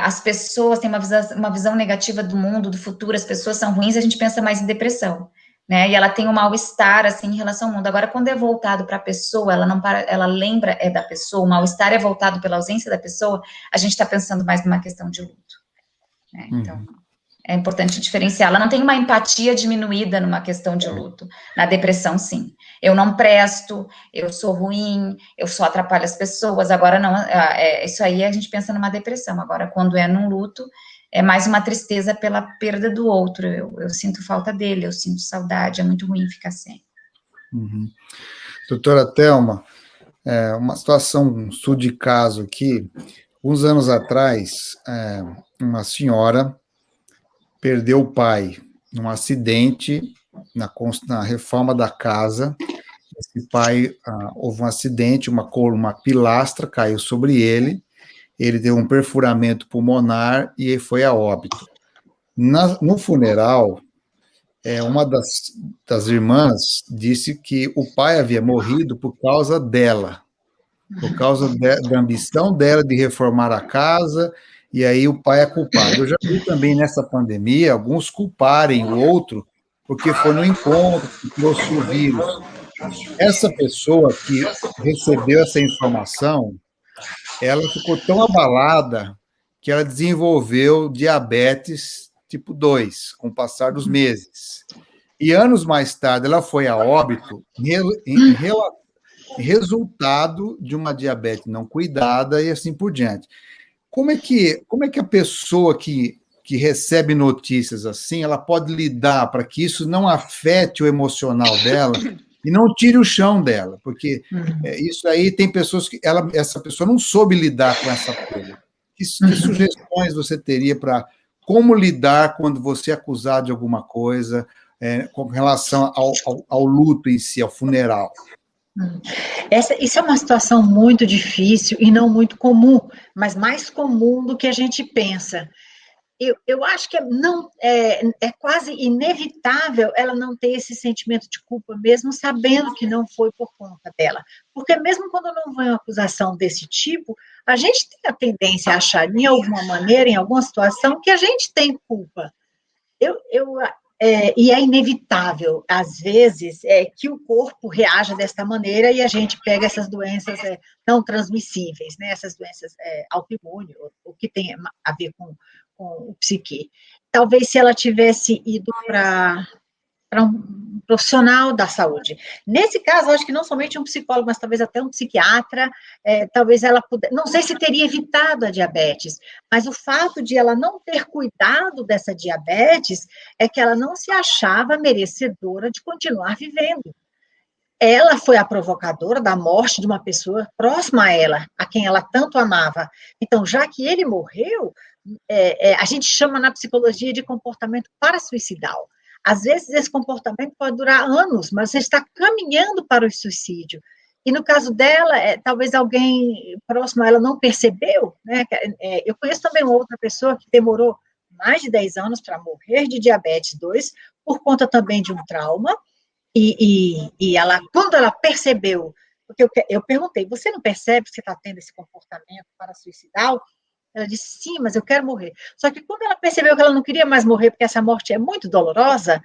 as pessoas têm uma visão negativa do mundo, do futuro, as pessoas são ruins, a gente pensa mais em depressão, né? E ela tem um mal-estar, assim, em relação ao mundo. Agora, quando é voltado para a pessoa, ela lembra da pessoa, o mal-estar é voltado pela ausência da pessoa, a gente está pensando mais numa questão de luto, né? Então, é importante diferenciar. Ela não tem uma empatia diminuída numa questão de luto. Na depressão, sim. Eu não presto, eu sou ruim, eu só atrapalho as pessoas. Agora, não, isso aí a gente pensa numa depressão. Agora, quando é num luto, é mais uma tristeza pela perda do outro. Eu sinto falta dele, eu sinto saudade, é muito ruim ficar sem. Doutora Thelma, uma situação, um estudo de caso aqui, uns anos atrás, uma senhora perdeu o pai num acidente na reforma da casa. Esse pai, houve um acidente, uma pilastra caiu sobre ele deu um perfuramento pulmonar e foi a óbito. No funeral, uma das irmãs disse que o pai havia morrido por causa dela, por causa da ambição dela de reformar a casa, e aí o pai é culpado. Eu já vi também nessa pandemia alguns culparem o outro porque foi no encontro que trouxe o vírus. Essa pessoa que recebeu essa informação, ela ficou tão abalada que ela desenvolveu diabetes tipo 2, com o passar dos meses. E anos mais tarde, ela foi a óbito em resultado de uma diabetes não cuidada e assim por diante. Como é que a pessoa que recebe notícias assim, ela pode lidar para que isso não afete o emocional dela e não tire o chão dela? Porque isso aí tem pessoas que essa pessoa não soube lidar com essa coisa. Que sugestões você teria para como lidar quando você é acusado de alguma coisa com relação ao luto em si, ao funeral? Isso é uma situação muito difícil e não muito comum, mas mais comum do que a gente pensa. eu acho que é quase inevitável ela não ter esse sentimento de culpa, mesmo sabendo que não foi por conta dela. Porque mesmo quando não vem uma acusação desse tipo, a gente tem a tendência a achar, em alguma maneira, em alguma situação, que a gente tem culpa. E é inevitável, às vezes, que o corpo reaja desta maneira e a gente pega essas doenças não transmissíveis, né? Essas doenças autoimunes, o que tem a ver com o psique. Talvez se ela tivesse ido para um profissional da saúde. Nesse caso, eu acho que não somente um psicólogo, mas talvez até um psiquiatra, talvez ela pudesse, não sei se teria evitado a diabetes, mas o fato de ela não ter cuidado dessa diabetes é que ela não se achava merecedora de continuar vivendo. Ela foi a provocadora da morte de uma pessoa próxima a ela, a quem ela tanto amava. Então, já que ele morreu, a gente chama na psicologia de comportamento parasuicidal. Às vezes, esse comportamento pode durar anos, mas você está caminhando para o suicídio. E no caso dela, talvez alguém próximo a ela não percebeu, né? Eu conheço também uma outra pessoa que demorou mais de 10 anos para morrer de diabetes 2, por conta também de um trauma, e ela, quando ela percebeu, porque eu perguntei, você não percebe que você está tendo esse comportamento parasuicidal? Ela disse, sim, mas eu quero morrer. Só que quando ela percebeu que ela não queria mais morrer, porque essa morte é muito dolorosa,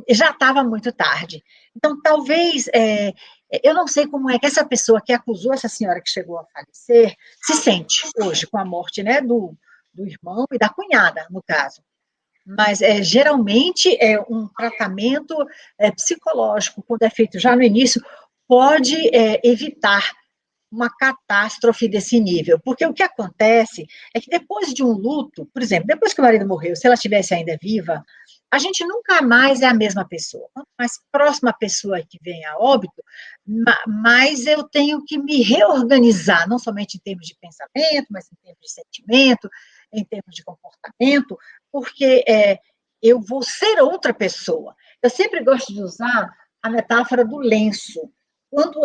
já estava muito tarde. Então, talvez, eu não sei como é que essa pessoa que acusou essa senhora que chegou a falecer, se sente hoje com a morte, né, do irmão e da cunhada, no caso. Mas, geralmente, um tratamento psicológico, quando é feito já no início, pode evitar uma catástrofe desse nível, porque o que acontece é que depois de um luto, por exemplo, depois que o marido morreu, se ela estivesse ainda viva, a gente nunca mais é a mesma pessoa. Quanto mais próxima a pessoa que vem a óbito, mais eu tenho que me reorganizar, não somente em termos de pensamento, mas em termos de sentimento, em termos de comportamento, porque eu vou ser outra pessoa. Eu sempre gosto de usar a metáfora do lenço. Quando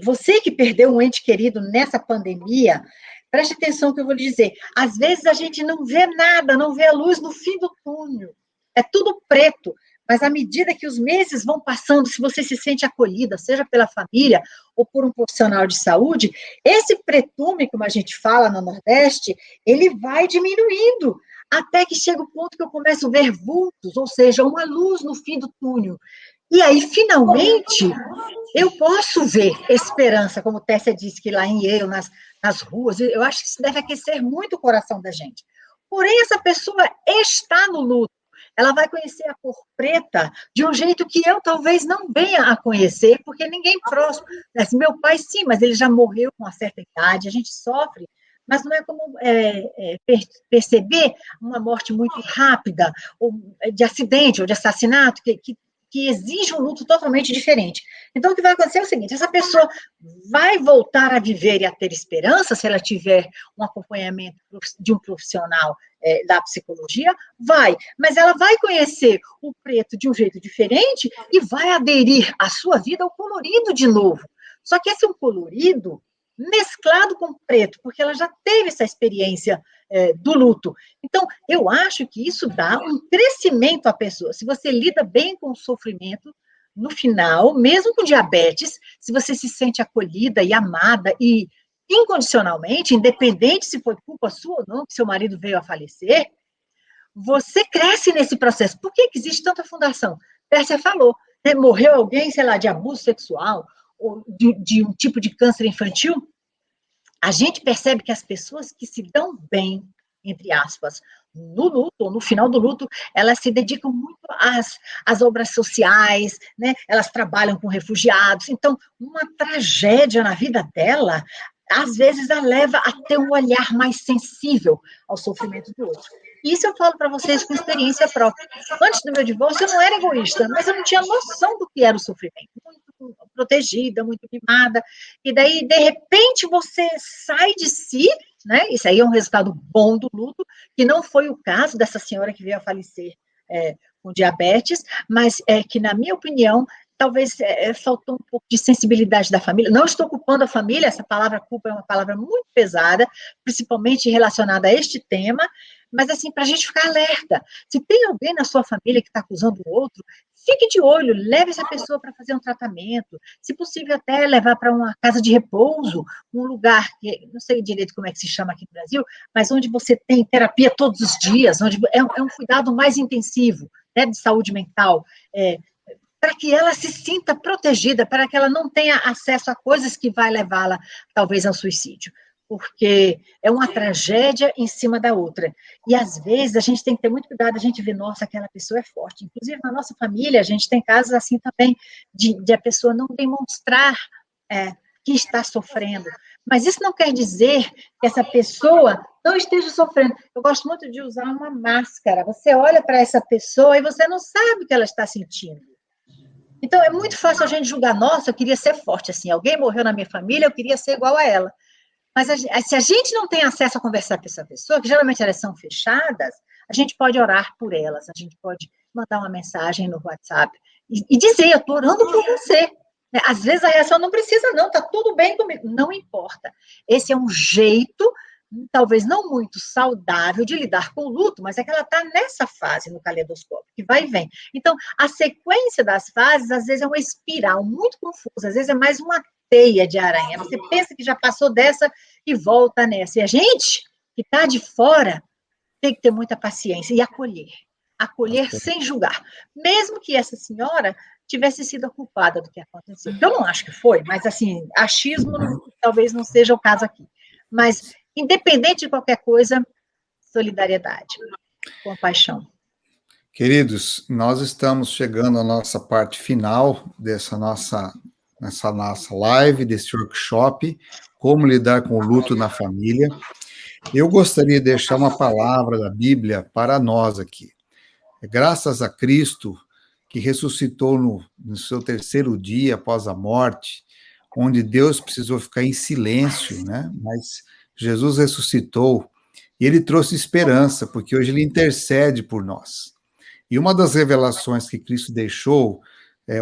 você que perdeu um ente querido nessa pandemia, preste atenção no que eu vou lhe dizer. Às vezes a gente não vê nada, não vê a luz no fim do túnel. É tudo preto. Mas à medida que os meses vão passando, se você se sente acolhida, seja pela família ou por um profissional de saúde, esse pretume, como a gente fala no Nordeste, ele vai diminuindo, até que chega o ponto que eu começo a ver vultos, ou seja, uma luz no fim do túnel. E aí, finalmente, eu posso ver esperança, como Tessia disse que lá em Yale, nas ruas, eu acho que isso deve aquecer muito o coração da gente. Porém, essa pessoa está no luto, ela vai conhecer a cor preta de um jeito que eu talvez não venha a conhecer, porque ninguém próximo, assim, meu pai sim, mas ele já morreu com uma certa idade, a gente sofre, mas não é como perceber uma morte muito rápida, ou de acidente, ou de assassinato, que exige um luto totalmente diferente. Então, o que vai acontecer é o seguinte, essa pessoa vai voltar a viver e a ter esperança, se ela tiver um acompanhamento de um profissional da psicologia, mas ela vai conhecer o preto de um jeito diferente e vai aderir à sua vida ao colorido de novo. Só que esse é um colorido mesclado com preto, porque ela já teve essa experiência do luto. Então, eu acho que isso dá um crescimento à pessoa. Se você lida bem com o sofrimento, no final, mesmo com diabetes, se você se sente acolhida e amada e incondicionalmente, independente se foi culpa sua ou não, que seu marido veio a falecer, você cresce nesse processo. Por que existe tanta fundação? Pérsia falou, né? Morreu alguém, sei lá, de abuso sexual, ou de um tipo de câncer infantil, a gente percebe que as pessoas que se dão bem, entre aspas, no luto, ou no final do luto, elas se dedicam muito às obras sociais, né? Elas trabalham com refugiados, então, uma tragédia na vida dela, às vezes, a leva a ter um olhar mais sensível ao sofrimento do outro. Isso eu falo para vocês com experiência própria. Antes do meu divórcio, eu não era egoísta, mas eu não tinha noção do que era o sofrimento. Muito protegida, muito mimada. E daí, de repente, você sai de si, né? Isso aí é um resultado bom do luto, que não foi o caso dessa senhora que veio a falecer com diabetes, mas que, na minha opinião, talvez faltou um pouco de sensibilidade da família. Não estou culpando a família, essa palavra culpa é uma palavra muito pesada, principalmente relacionada a este tema, Mas, assim, para a gente ficar alerta. Se tem alguém na sua família que está acusando o outro, fique de olho, leve essa pessoa para fazer um tratamento, se possível até levar para uma casa de repouso, um lugar que, não sei direito como é que se chama aqui no Brasil, mas onde você tem terapia todos os dias, onde é um cuidado mais intensivo, né, de saúde mental, para que ela se sinta protegida, para que ela não tenha acesso a coisas que vai levá-la, talvez, ao suicídio. Porque é uma tragédia em cima da outra. E, às vezes, a gente tem que ter muito cuidado, a gente vê, nossa, aquela pessoa é forte. Inclusive, na nossa família, a gente tem casos assim também, de a pessoa não demonstrar que está sofrendo. Mas isso não quer dizer que essa pessoa não esteja sofrendo. Eu gosto muito de usar uma máscara. Você olha para essa pessoa e você não sabe o que ela está sentindo. Então, é muito fácil a gente julgar, nossa, eu queria ser forte assim, alguém morreu na minha família, eu queria ser igual a ela. Mas se a gente não tem acesso a conversar com essa pessoa, que geralmente elas são fechadas, a gente pode orar por elas, a gente pode mandar uma mensagem no WhatsApp e dizer, eu estou orando por você. Às vezes a reação não precisa não, está tudo bem comigo, não importa. Esse é um jeito, talvez não muito saudável de lidar com o luto, mas é que ela está nessa fase no caleidoscópio, que vai e vem. Então, a sequência das fases, às vezes é uma espiral muito confusa, às vezes é mais uma teia de aranha. Você pensa que já passou dessa e volta nessa. E a gente que está de fora tem que ter muita paciência e acolher sem julgar. Mesmo que essa senhora tivesse sido a culpada do que aconteceu. Eu não acho que foi, mas, assim, achismo talvez não seja o caso aqui. Mas, independente de qualquer coisa, solidariedade, compaixão. Queridos, nós estamos chegando à nossa parte final nessa nossa live, desse workshop, como lidar com o luto na família. Eu gostaria de deixar uma palavra da Bíblia para nós aqui. Graças a Cristo, que ressuscitou no seu terceiro dia após a morte, onde Deus precisou ficar em silêncio, né? Mas Jesus ressuscitou e ele trouxe esperança, porque hoje ele intercede por nós. E uma das revelações que Cristo deixou,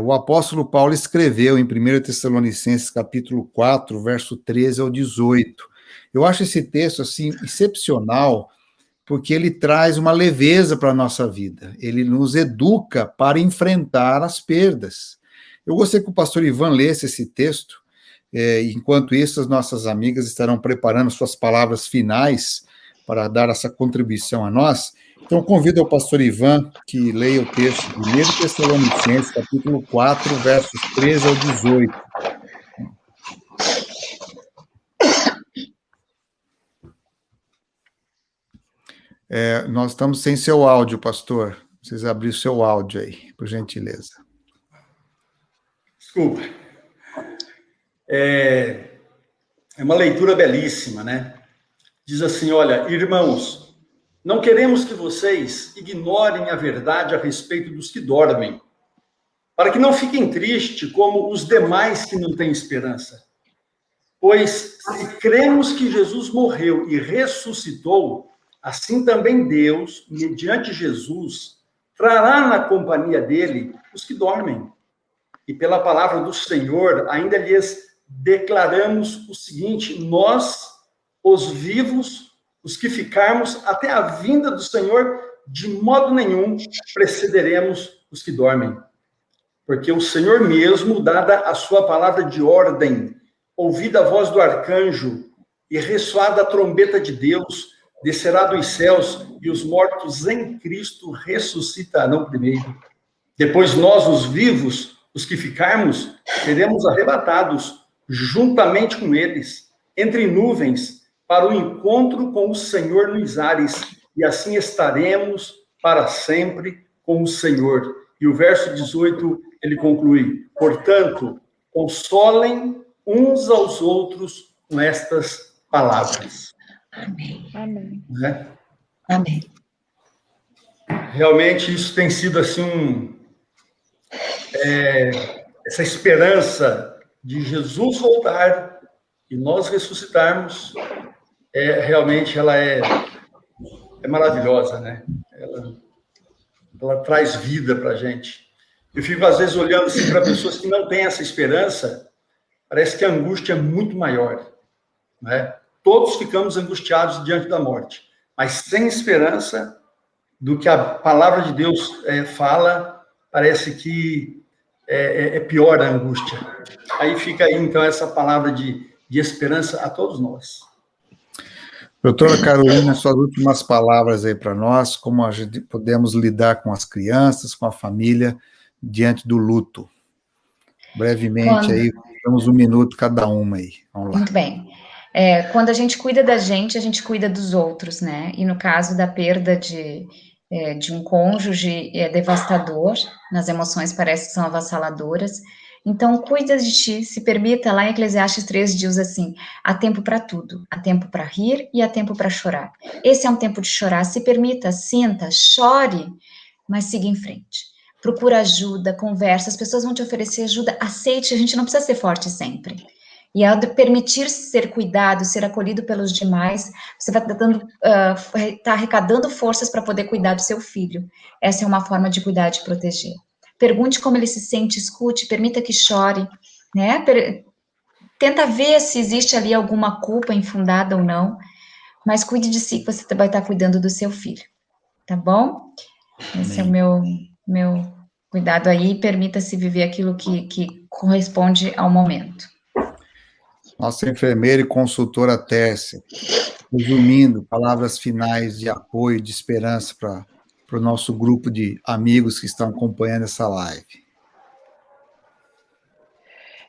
o apóstolo Paulo escreveu em 1 Tessalonicenses, capítulo 4, verso 13 ao 18. Eu acho esse texto, assim, excepcional, porque ele traz uma leveza para a nossa vida. Ele nos educa para enfrentar as perdas. Eu gostaria que o pastor Ivan lesse esse texto. Enquanto isso, as nossas amigas estarão preparando suas palavras finais para dar essa contribuição a nós. Então, convido o pastor Ivan que leia o texto de 1 Tessalonicenses, capítulo 4, versos 13 ao 18. Nós estamos sem seu áudio, pastor. Precisa abrir o seu áudio aí, por gentileza. Desculpa. É uma leitura belíssima, né? Diz assim, olha, irmãos, não queremos que vocês ignorem a verdade a respeito dos que dormem, para que não fiquem tristes como os demais que não têm esperança. Pois se cremos que Jesus morreu e ressuscitou, assim também Deus, mediante Jesus, trará na companhia dele os que dormem. E pela palavra do Senhor, ainda lhes declaramos o seguinte, nós, os vivos, os que ficarmos até a vinda do Senhor, de modo nenhum precederemos os que dormem. Porque o Senhor mesmo, dada a sua palavra de ordem, ouvida a voz do arcanjo e ressoada a trombeta de Deus, descerá dos céus e os mortos em Cristo ressuscitarão primeiro. Depois nós, os vivos, os que ficarmos, seremos arrebatados juntamente com eles, entre nuvens, para o encontro com o Senhor nos ares, e assim estaremos para sempre com o Senhor. E o verso 18, ele conclui, portanto, consolem uns aos outros com estas palavras. Amém. Amém. Né? Amém. Realmente isso tem sido assim essa esperança de Jesus voltar e nós ressuscitarmos, realmente ela é maravilhosa, né? Ela traz vida para a gente. Eu fico às vezes olhando assim, para pessoas que não têm essa esperança, parece que a angústia é muito maior, né? Todos ficamos angustiados diante da morte, mas sem esperança do que a palavra de Deus fala, parece que é pior a angústia. Aí fica aí, então, essa palavra de esperança a todos nós. Doutora Carolina, suas últimas palavras aí para nós, como a gente podemos lidar com as crianças, com a família, diante do luto. Brevemente aí, temos 1 minuto cada uma aí. Vamos lá. Muito bem. Quando a gente cuida da gente, a gente cuida dos outros, né? E no caso da perda de um cônjuge, é devastador, nas emoções parece que são avassaladoras. Então, cuida de ti, se permita, lá em Eclesiastes 3 diz assim, há tempo para tudo, há tempo para rir e há tempo para chorar. Esse é um tempo de chorar, se permita, sinta, chore, mas siga em frente. Procura ajuda, conversa, as pessoas vão te oferecer ajuda, aceite, a gente não precisa ser forte sempre. E ao permitir ser cuidado, ser acolhido pelos demais, você vai tá arrecadando forças para poder cuidar do seu filho. Essa é uma forma de cuidar, de proteger. Pergunte como ele se sente, escute, permita que chore, né? Tenta ver se existe ali alguma culpa infundada ou não, mas cuide de si, que você vai estar cuidando do seu filho, tá bom? Esse é o meu cuidado aí, permita-se viver aquilo que corresponde ao momento. Nossa enfermeira e consultora Tércia, resumindo, palavras finais de apoio, de esperança para o nosso grupo de amigos que estão acompanhando essa live.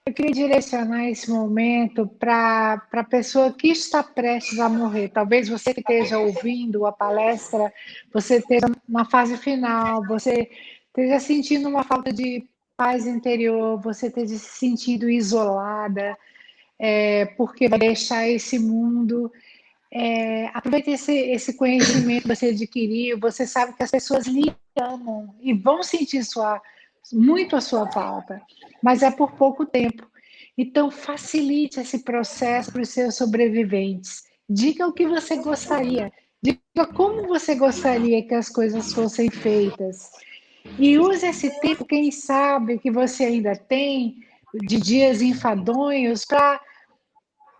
Eu queria direcionar esse momento para a pessoa que está prestes a morrer. Talvez você que esteja ouvindo a palestra, você esteja na fase final, você esteja sentindo uma falta de paz interior, você esteja se sentindo isolada, porque vai deixar esse mundo. Aproveite esse conhecimento que você adquiriu, você sabe que as pessoas lhe amam e vão sentir muito a sua falta, mas é por pouco tempo. Então, facilite esse processo para os seus sobreviventes. Diga o que você gostaria, diga como você gostaria que as coisas fossem feitas. E use esse tempo, quem sabe, que você ainda tem, de dias enfadonhos, para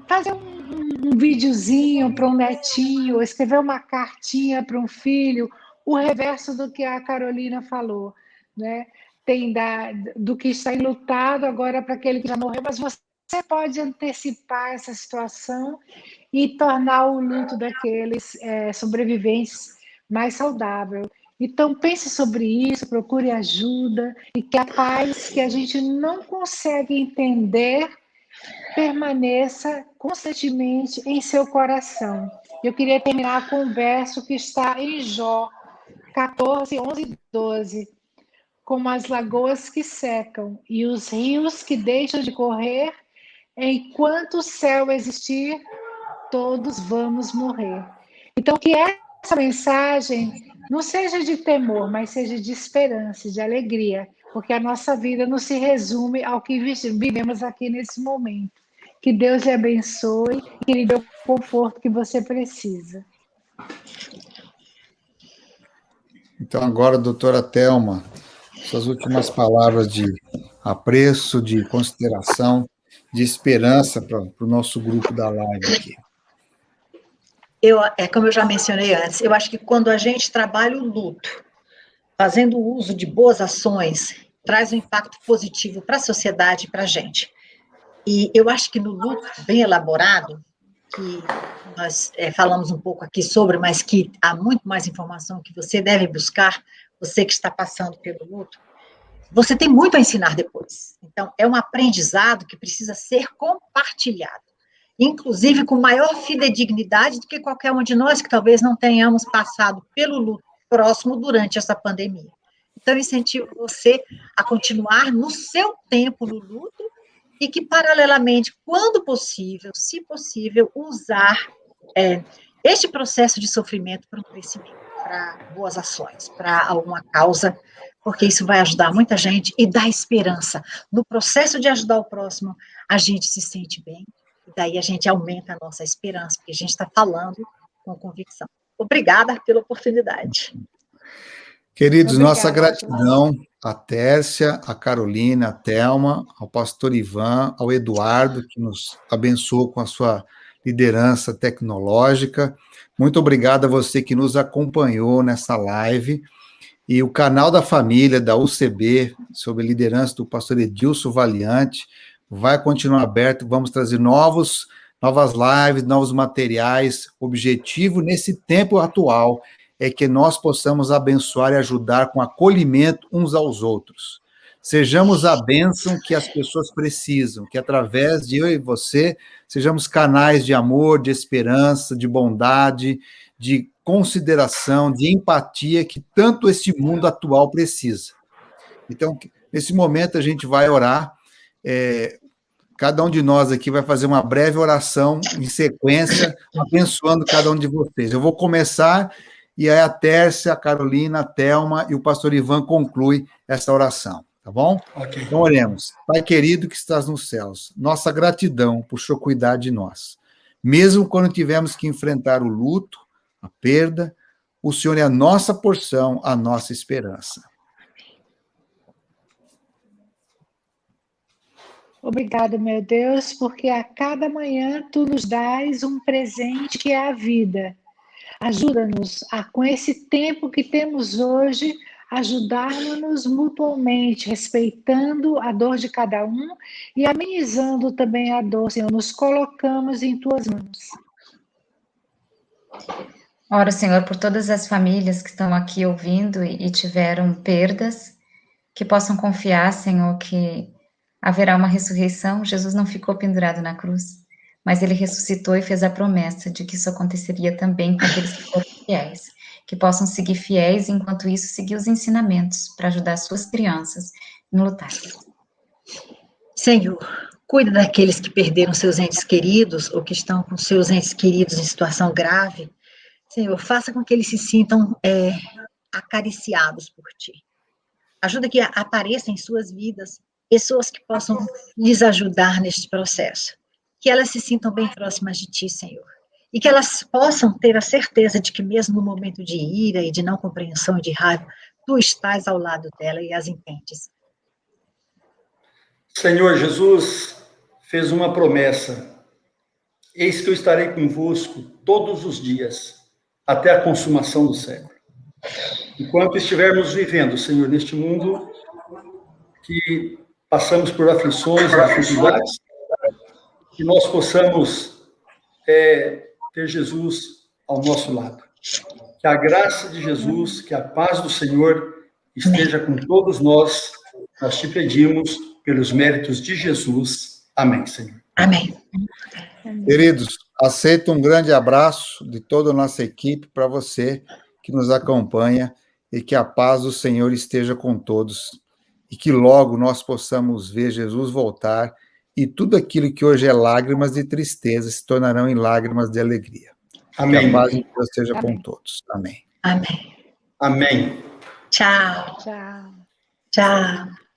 fazer um videozinho para um netinho, escrever uma cartinha para um filho, o reverso do que a Carolina falou, né? Tem do que está enlutado agora para aquele que já morreu, mas você pode antecipar essa situação e tornar o luto daqueles sobreviventes mais saudável. Então, pense sobre isso, procure ajuda, e que a paz que a gente não consegue entender permaneça constantemente em seu coração. Eu queria terminar com um verso que está em Jó 14, 11 e 12. Como as lagoas que secam e os rios que deixam de correr, enquanto o céu existir, todos vamos morrer. Então, que essa mensagem não seja de temor, mas seja de esperança, de alegria, porque a nossa vida não se resume ao que vivemos aqui nesse momento. Que Deus lhe abençoe e que lhe dê o conforto que você precisa. Então, agora, doutora Thelma, suas últimas palavras de apreço, de consideração, de esperança para o nosso grupo da live aqui. Como eu já mencionei antes, eu acho que quando a gente trabalha o luto, fazendo uso de boas ações, traz um impacto positivo para a sociedade e para a gente. E eu acho que no luto bem elaborado, que nós falamos um pouco aqui sobre, mas que há muito mais informação que você deve buscar, você que está passando pelo luto, você tem muito a ensinar depois. Então, é um aprendizado que precisa ser compartilhado, inclusive com maior fidedignidade do que qualquer um de nós que talvez não tenhamos passado pelo luto próximo durante essa pandemia. Então, eu incentivo você a continuar no seu tempo no luto e que, paralelamente, quando possível, se possível, usar este processo de sofrimento para um crescimento, para boas ações, para alguma causa, porque isso vai ajudar muita gente e dá esperança. No processo de ajudar o próximo, a gente se sente bem, e daí a gente aumenta a nossa esperança, porque a gente está falando com convicção. Obrigada pela oportunidade. Queridos, nossa gratidão à Tércia, à Carolina, à Thelma, ao pastor Ivan, ao Eduardo, que nos abençoou com a sua liderança tecnológica. Muito obrigado a você que nos acompanhou nessa live. E o canal da família da UCB, sob a liderança do pastor Edilson Valiante, vai continuar aberto. Vamos trazer novas lives, novos materiais. O objetivo nesse tempo atual é que nós possamos abençoar e ajudar com acolhimento uns aos outros. Sejamos a bênção que as pessoas precisam, que através de eu e você, sejamos canais de amor, de esperança, de bondade, de consideração, de empatia que tanto esse mundo atual precisa. Então, nesse momento a gente vai orar, cada um de nós aqui vai fazer uma breve oração em sequência, abençoando cada um de vocês. Eu vou começar, e aí a Tércia, a Carolina, a Thelma e o pastor Ivan concluem essa oração. Tá bom? Okay. Então, oremos. Pai querido que estás nos céus, nossa gratidão por sua cuidar de nós. Mesmo quando tivemos que enfrentar o luto, a perda, o Senhor é a nossa porção, a nossa esperança. Obrigada, meu Deus, porque a cada manhã tu nos dás um presente que é a vida. Ajuda-nos a, com esse tempo que temos hoje, ajudarmos-nos mutuamente, respeitando a dor de cada um e amenizando também a dor, Senhor. Nos colocamos em tuas mãos. Oro, Senhor, por todas as famílias que estão aqui ouvindo e tiveram perdas, que possam confiar, Senhor, que haverá uma ressurreição. Jesus não ficou pendurado na cruz, mas ele ressuscitou e fez a promessa de que isso aconteceria também com aqueles que foram fiéis, que possam seguir fiéis e, enquanto isso, seguir os ensinamentos para ajudar suas crianças no lutar. Senhor, cuida daqueles que perderam seus entes queridos ou que estão com seus entes queridos em situação grave. Senhor, faça com que eles se sintam acariciados por Ti. Ajuda que apareçam em suas vidas pessoas que possam lhes ajudar neste processo. Que elas se sintam bem próximas de Ti, Senhor. E que elas possam ter a certeza de que mesmo no momento de ira e de não compreensão e de raiva, Tu estás ao lado dela e as entendes. Senhor Jesus fez uma promessa. Eis que eu estarei convosco todos os dias, até a consumação do século. Enquanto estivermos vivendo, Senhor, neste mundo que passamos por aflições e dificuldades, que nós possamos ter Jesus ao nosso lado. Que a graça de Jesus, que a paz do Senhor esteja com todos nós. Nós te pedimos pelos méritos de Jesus. Amém, Senhor. Amém. Queridos, aceito um grande abraço de toda a nossa equipe para você que nos acompanha e que a paz do Senhor esteja com todos e que logo nós possamos ver Jesus voltar e tudo aquilo que hoje é lágrimas de tristeza se tornarão em lágrimas de alegria. Amém. Que a paz de Deus esteja com todos. Amém. Amém. Amém. Tchau. Tchau. Tchau.